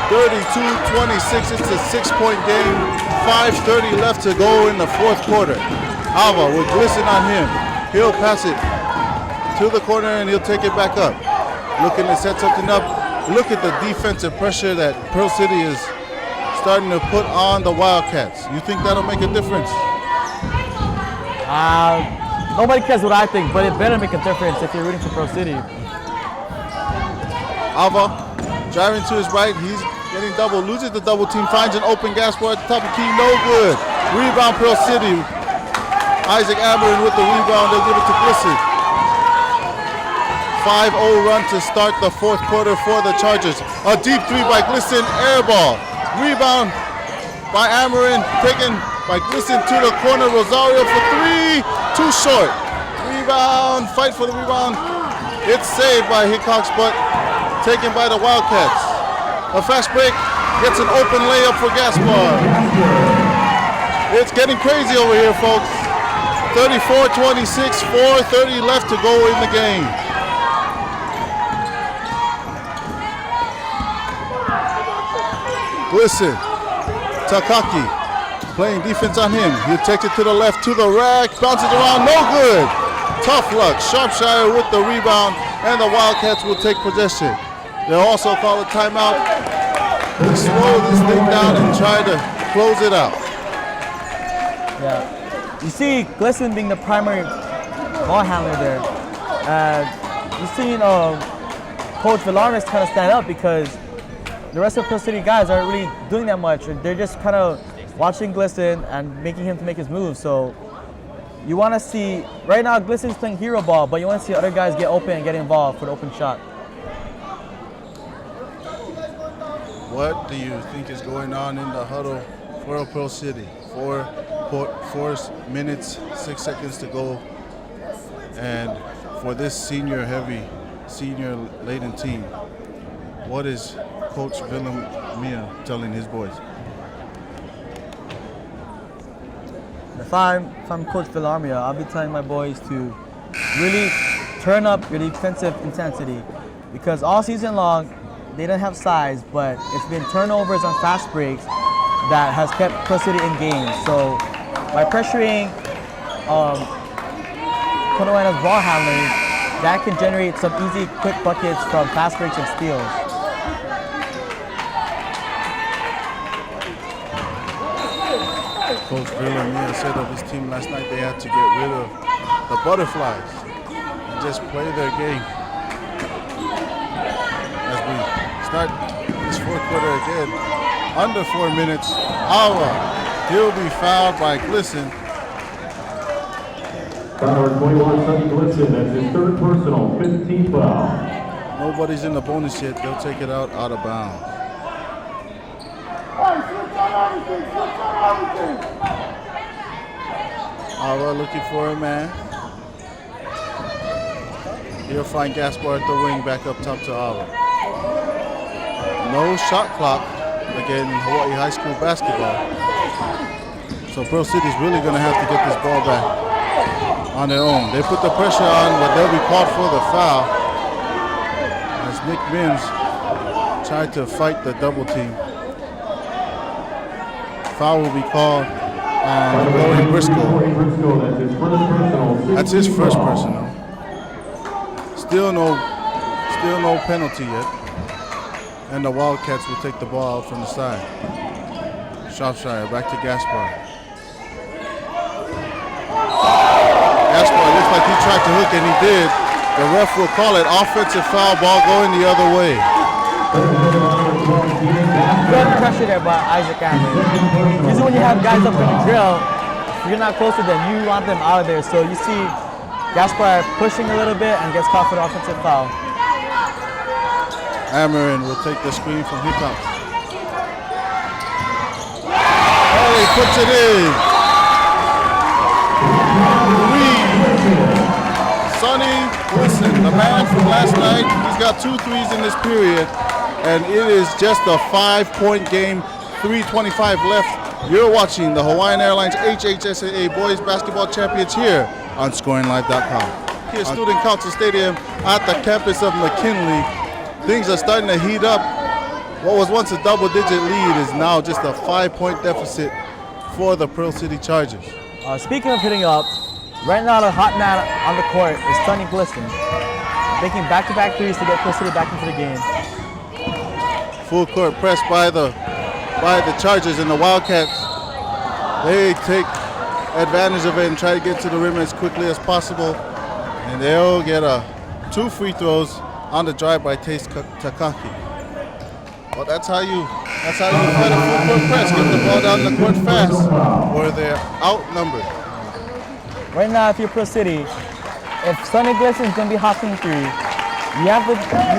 32-26, it's a 6-point game. 5:30 left to go in the fourth quarter. Alva with Glisson on him. He'll pass it to the corner and he'll take it back up. Looking to set something up. Look at the defensive pressure that Pearl City is starting to put on the Wildcats. You think that'll make a difference? Nobody cares what I think, but it better make a difference if you're rooting for Pearl City. Alva driving to his right. He's getting double, loses the double team, finds an open Gaspar at the top of key, no good. Rebound Pearl City. Isaac Ameren with the rebound, they'll give it to Glisten. 5-0 run to start the fourth quarter for the Chargers. A deep three by Glisten, air ball. Rebound by Ameren, taken by Glisten to the corner. Rosario for three, too short. Rebound, fight for the rebound. It's saved by Hickox, but taken by the Wildcats. A fast break gets an open layup for Gaspar. It's getting crazy over here, folks. 34-26, 4:30 left to go in the game. Glisten, Takaki playing defense on him. He takes it to the left, to the rack, bounces around, no good. Tough luck. Shropshire with the rebound, and the Wildcats will take possession. They'll also call a timeout to slow this thing down and try to close it out. Yeah. You see Glisten being the primary ball handler there. You've seen Coach Villarnes kind of stand up because the rest of the City guys aren't really doing that much. They're just kind of watching Glisten and making him to make his moves. So you want to see, right now Glisten's playing hero ball, but you want to see other guys get open and get involved for the open shot. What do you think is going on in the huddle for Pearl City? 4 minutes, 6 seconds to go. And for this senior-laden team, what is Coach Villarmia telling his boys? If I'm Coach Villarmia, I'll be telling my boys to really turn up your defensive intensity, because all season long they don't have size, but it's been turnovers on fast breaks that has kept Pearl City in games. So by pressuring Konawaena's ball handling, that can generate some easy, quick buckets from fast breaks and steals. Coach Villarmia said of his team last night they had to get rid of the butterflies and just play their game. As we start this fourth quarter again, under 4 minutes, Awa, he'll be fouled by Glisten. Number 21, Sonny Glisten, that's his third personal, 15th foul. Nobody's in the bonus yet, they'll take it out of bounds. Awa looking for a man. He'll find Gaspar at the wing, back up top to Awa. No shot clock again in Hawaii High School basketball. So Pearl City's really gonna have to get this ball back on their own. They put the pressure on, but they'll be called for the foul as Nick Mims tried to fight the double team. Foul will be called on Corey Briscoe. That's his first personal. Still no penalty yet. And the Wildcats will take the ball out from the side. Shropshire back to Gaspar. Gaspar looks like he tried to hook, and he did. The ref will call it offensive foul, ball going the other way. Good pressure there by Isaac Ameren. Usually when you have guys up in the drill, if you're not close to them, you want them out of there. So you see Gaspar pushing a little bit and gets caught for the offensive foul. Ameren will take the screen from Hickox. Oh, he puts it in. Sonny Glisten, the man from last night, he's got 2 threes in this period, and it is just a 5-point game, 3:25 left. You're watching the Hawaiian Airlines HHSAA Boys Basketball Champions here on ScoringLive.com. Here at Student Council Stadium at the campus of McKinley. Things are starting to heat up. What was once a double-digit lead is now just a 5-point deficit for the Pearl City Chargers. Speaking of hitting up, right now the hot man on the court is Sonny Glisten, making back-to-back threes to get Pearl City back into the game. Full court press by the Chargers, and the Wildcats, they take advantage of it and try to get to the rim as quickly as possible. And they'll get 2 free throws on the drive by Takaki. Well, that's how you That's how you fight a full court press. Get the ball down the court fast, or they're outnumbered. Right now, if you're Pro City, if Sonny Glisson is going to be hopping through, you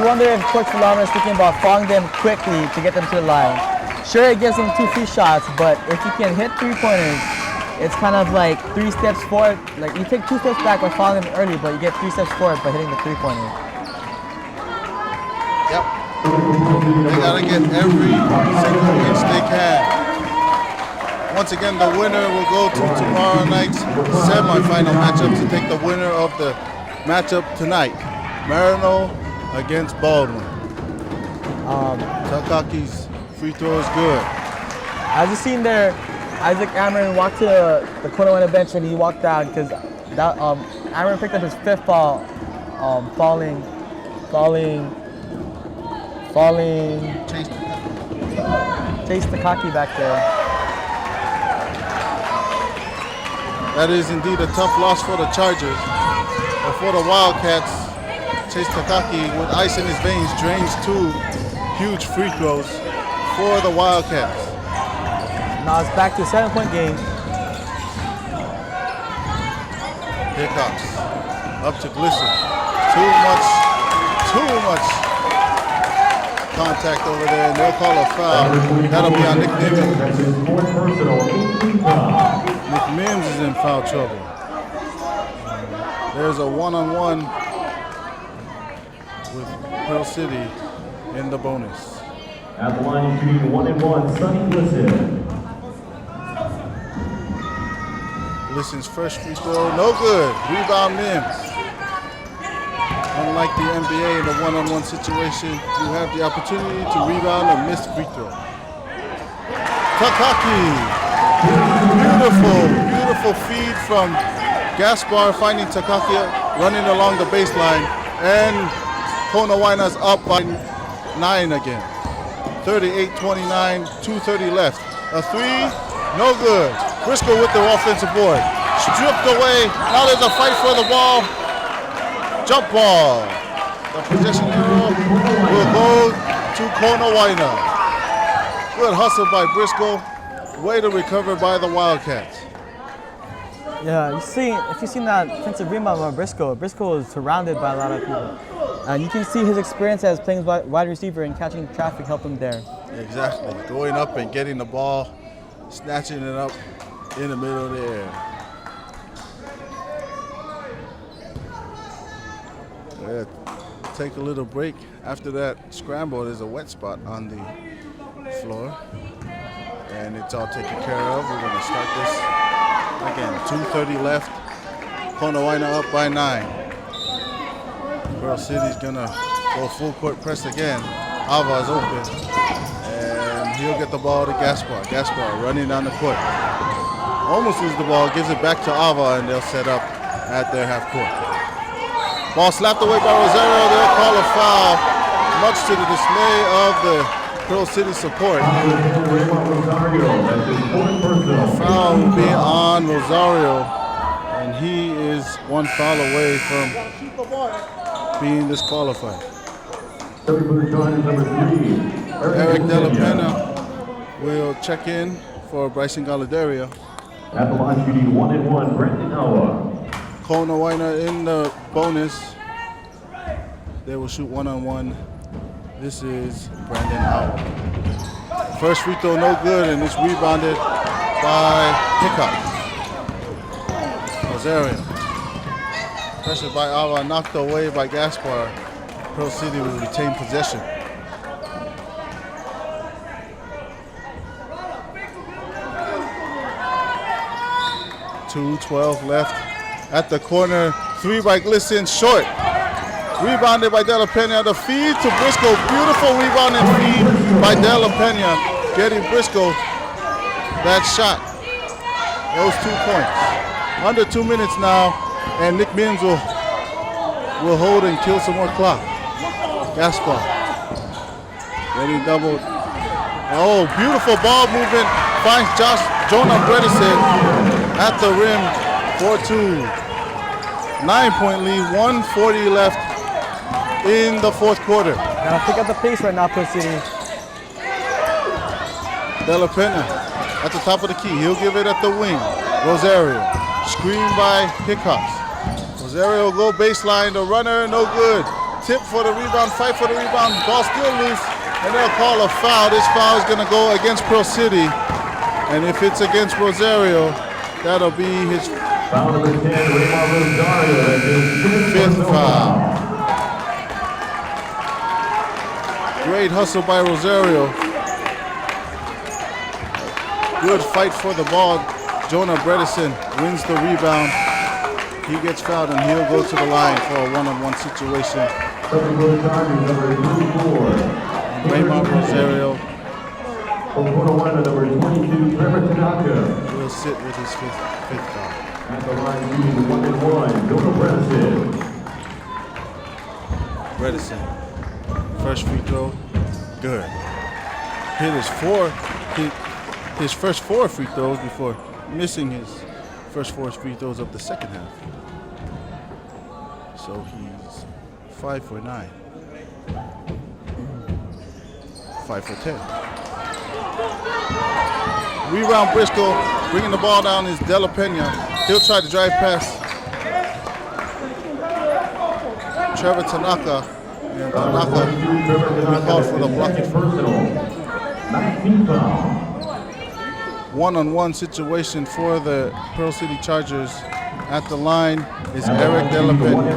wonder if Coach Fulano is thinking about following them quickly to get them to the line. Sure, it gives them 2 free shots, but if you can hit 3-pointers, it's kind of like 3 steps forward. Like you take 2 steps back by following them early, but you get 3 steps forward by hitting the 3-pointer. Yep. They gotta get every single inch they can. Once again, the winner will go to tomorrow night's semifinal matchup to take the winner of the matchup tonight. Marino against Baldwin. Takaki's free throw is good. As you seen there, Isaac Amron walked to the Konawaena bench and he walked down because Amron picked up his 5th foul, falling. Chase Takaki back there. That is indeed a tough loss for the Chargers. But for the Wildcats, Chase Takaki, with ice in his veins, drains 2 huge free throws for the Wildcats. Now it's back to a 7-point game. Hickox up to Glisson. Too much contact over there, and they'll call a foul. That'll be on Nick Mims. Nick Mims is in foul trouble. There's a one-on-one with Pearl City in the bonus. At the line, shooting 1-1, Sonny Glisson. Glisson's first free throw, no good. Rebound Mims. Unlike the NBA in a one-on-one situation, you have the opportunity to rebound a missed free throw. Takaki. Beautiful feed from Gaspar, finding Takaki running along the baseline, and Konawaena's up by 9 again. 38-29, 2:30 left. A 3, no good. Briscoe with the offensive board. Stripped away, now there's a fight for the ball. Jump ball. The possession arrow will go to Konawaena. Good hustle by Briscoe. Way to recover by the Wildcats. Yeah, if you've seen that defensive rebound by Briscoe is surrounded by a lot of people. And you can see his experience as playing wide receiver and catching traffic help him there. Exactly. Going up and getting the ball, snatching it up in the middle of the air. Yeah, take a little break. After that scramble, there's a wet spot on the floor. And it's all taken care of. We're going to start this again. 2:30 left. Konawaena up by 9. Pearl City's going to go full court press again. Ava is open. And he'll get the ball to Gaspar. Gaspar running down the court. Almost loses the ball, gives it back to Ava, and they'll set up at their half court. Ball slapped away by Rosario. They'll call a foul, much to the dismay of the Pearl City support. Foul will be on Rosario, and he is 1 foul away from being disqualified. Eric Della Pena will check in for Bryson Galaderia. At the line, shooting 1-1, Brandon Awa. Konawaena in the bonus. They will shoot 1-on-1. This is Brandon Awa. First free throw, no good, and it's rebounded by Hickox. Rosario. Pressured by Awa, knocked away by Gaspar. Pearl City will retain possession. .2:12 left at the corner. 3 by Glisson, short. Rebounded by Della Pena. The feed to Briscoe. Beautiful rebound and feed by Della Pena, getting Briscoe that shot. Those 2 points. Under 2 minutes now, and Nick Mims will hold and kill some more clock. Gaspar getting doubled. Oh, beautiful ball movement. Finds Jonah Bredesen at the rim. 4-2. 9-point lead. 1:40 left in the fourth quarter. Gotta pick up the pace right now, Pearl City. De La Pena at the top of the key. He'll give it at the wing. Rosario, screened by Hickox. Rosario will go baseline. The runner, no good. Tip for the rebound, fight for the rebound. Ball still loose, and they'll call a foul. This foul is going to go against Pearl City. And if it's against Rosario, that'll be his Foul number 10, Raymond Rosario. That's his fifth personal foul. Great hustle by Rosario. Good fight for the ball. Jonah Bredesen wins the rebound. He gets fouled and he'll go to the line for a one-on-one situation. Raymond Rosario will sit with his fifth foul. At the line, shooting 1-1, Jonah Bredesen. Bredesen, first free throw, good. Hit his first 4 free throws before missing his first 4 free throws of the second half. So he's 5 for 9. 5 for 10. Rebound Briscoe, bringing the ball down is De La Pena. He'll try to drive past Trevor Tanaka. And Tanaka will be called for the blocking. One-on-one situation for the Pearl City Chargers. At the line is Eric De La Pena.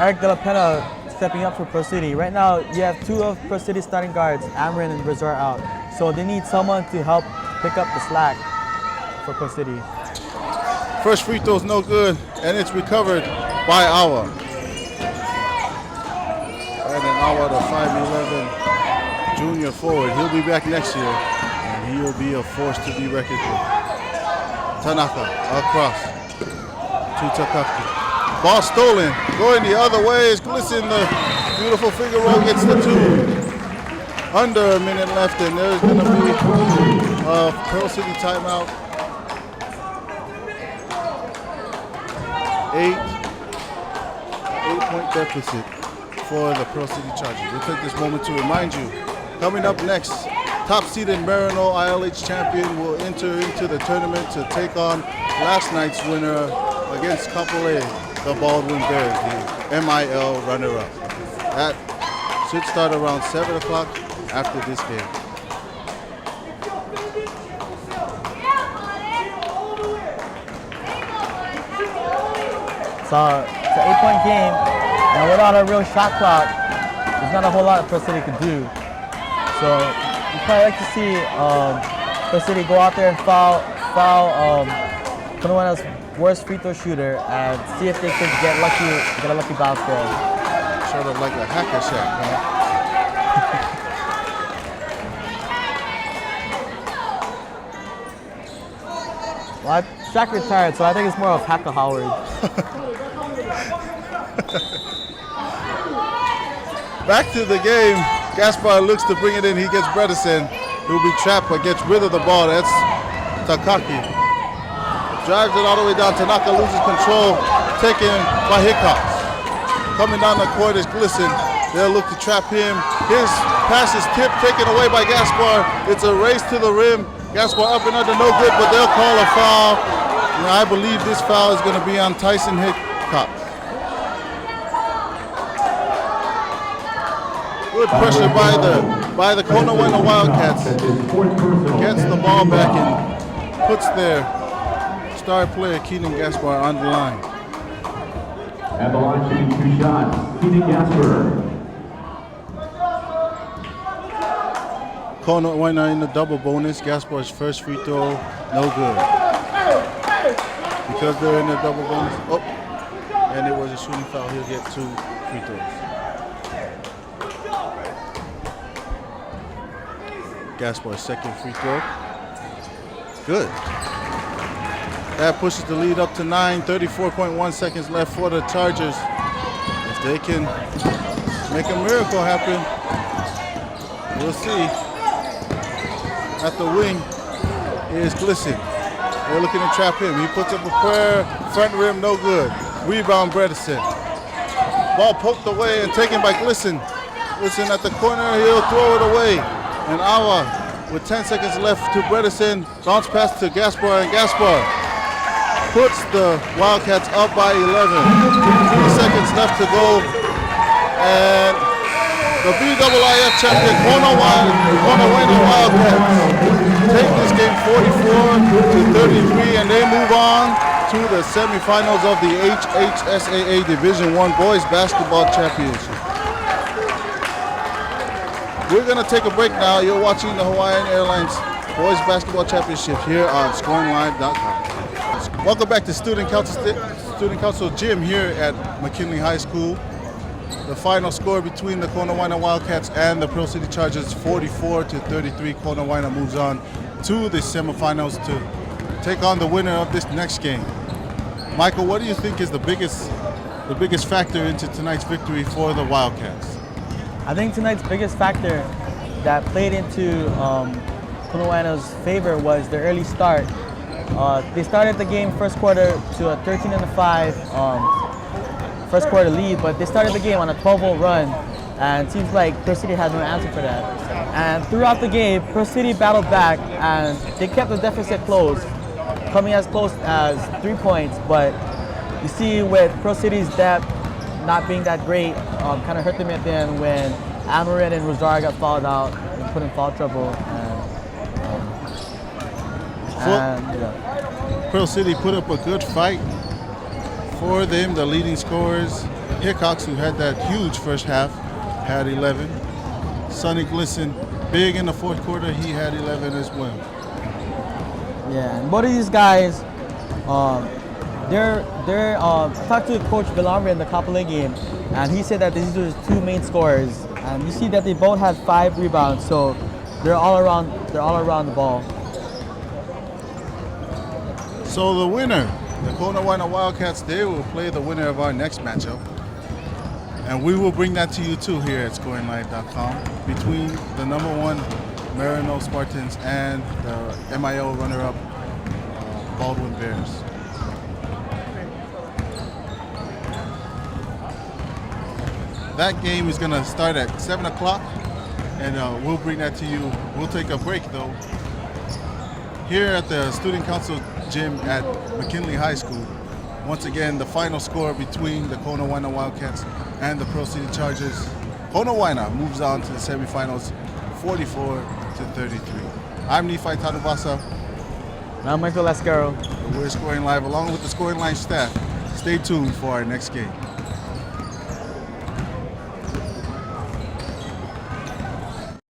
Eric De La Pena stepping up for Pearl City. Right now, you have 2 of Pearl City's starting guards, Amrin and Resort, out. So they need someone to help pick up the slack for Pearl City. First free throw's no good, and it's recovered by Awa. And then Awa, the 5'11" junior forward. He'll be back next year, and he'll be a force to be reckoned with. Tanaka across to Takaki. Ball stolen, going the other way is Glisson. The beautiful figure roll gets the 2. Under a minute left, and there's going to be a Pearl City timeout. 8-point deficit for the Pearl City Chargers. We'll take this moment to remind you, coming up next, top-seeded Marino ILH champion will enter into the tournament to take on last night's winner against Kapolei, the Baldwin Bears, the MIL runner-up. That should start around 7 o'clock after this game. So it's an 8-point game, and without a real shot clock, there's not a whole lot Pearl City could do. So you probably like to see Pearl City go out there and foul Konawaena's worst free throw shooter and see if they could get a lucky bounce there. Sort of like a hacker shack, huh? Well, Shaq retired, so I think it's more of Hacker Howard. Back to the game. Gaspar looks to bring it in. He gets Bredesen. He'll be trapped but gets rid of the ball. That's Takaki. Drives it all the way down. Tanaka loses control. Taken by Hickox. Coming down the court is Glisson. They'll look to trap him. His pass is tipped, taken away by Gaspar. It's a race to the rim. Gaspar up and under, no good, but they'll call a foul. And I believe this foul is going to be on Tyson Hickox. Good pressure by the Konawaena Wildcats. Gets the ball back and puts their star player Keenan Gaspar on the line. At the line, shooting 2 shots, Keenan Gaspar. Konawaena in the double bonus. Gaspar's first free throw, no good. Because they're in the double bonus, and it was a shooting foul, he'll get 2 free throws. Gaspar's second free throw, good. That pushes the lead up to 9, 34.1 seconds left for the Chargers. If they can make a miracle happen, we'll see. At the wing is Glisson. They're looking to trap him. He puts up a prayer, front rim, no good. Rebound Bredesen. Ball poked away and taken by Glisson. Wilson at the corner, he'll throw it away. And Awa, with 10 seconds left to Bredesen, bounce pass to Gaspar, and Gaspar puts the Wildcats up by 11. 3 seconds left to go. And the BIIF champion, Konawaena Wildcats, take this game 44-33, and they move on to the semifinals of the HHSAA Division I Boys Basketball Championship. We're going to take a break now. You're watching the Hawaiian Airlines Boys Basketball Championship here on ScoringLive.com. Welcome back to Student Council Gym here at McKinley High School. The final score between the Konawaena Wildcats and the Pearl City Chargers, 44-33. Konawaena moves on to the semifinals to take on the winner of this next game. Michael, what do you think is the biggest factor into tonight's victory for the Wildcats? I think tonight's biggest factor that played into Konawaena's favor was the early start. They started the game first quarter to a 13-5 first quarter lead, but they started the game on a 12-0 run, and it seems like Pearl City had no answer for that. And throughout the game, Pearl City battled back, and they kept the deficit close, coming as close as 3 points. But you see, with Pearl City's depth not being that great, kind of hurt them at the end when Amarin and Rosar got fouled out and put in foul trouble. Pearl City put up a good fight. For them, the leading scorers, Hickox, who had that huge first half, had 11. Sonny Glisson, big in the fourth quarter, he had 11 as well. Yeah, and both of these guys, I talked to Coach Villambre in the Kapolei game, and he said that these were his two main scorers. And you see that they both had 5 rebounds, so they're all around the ball. So the winner, the Konawaena Wildcats, they will play the winner of our next matchup. And we will bring that to you too here at ScoringLive.com between the #1 Marino Spartans and the MIO runner-up Baldwin Bears. That game is going to start at 7 o'clock, and we'll bring that to you. We'll take a break though. Here at the Student Council Gym at McKinley High School, once again, the final score between the Konawaena Wildcats and the Pearl City Chargers. Konawaena moves on to the semifinals, 44-33. I'm Nephi Tanubasa. And I'm Michael Lascaro. We're Scoring Live along with the Scoring Line staff. Stay tuned for our next game.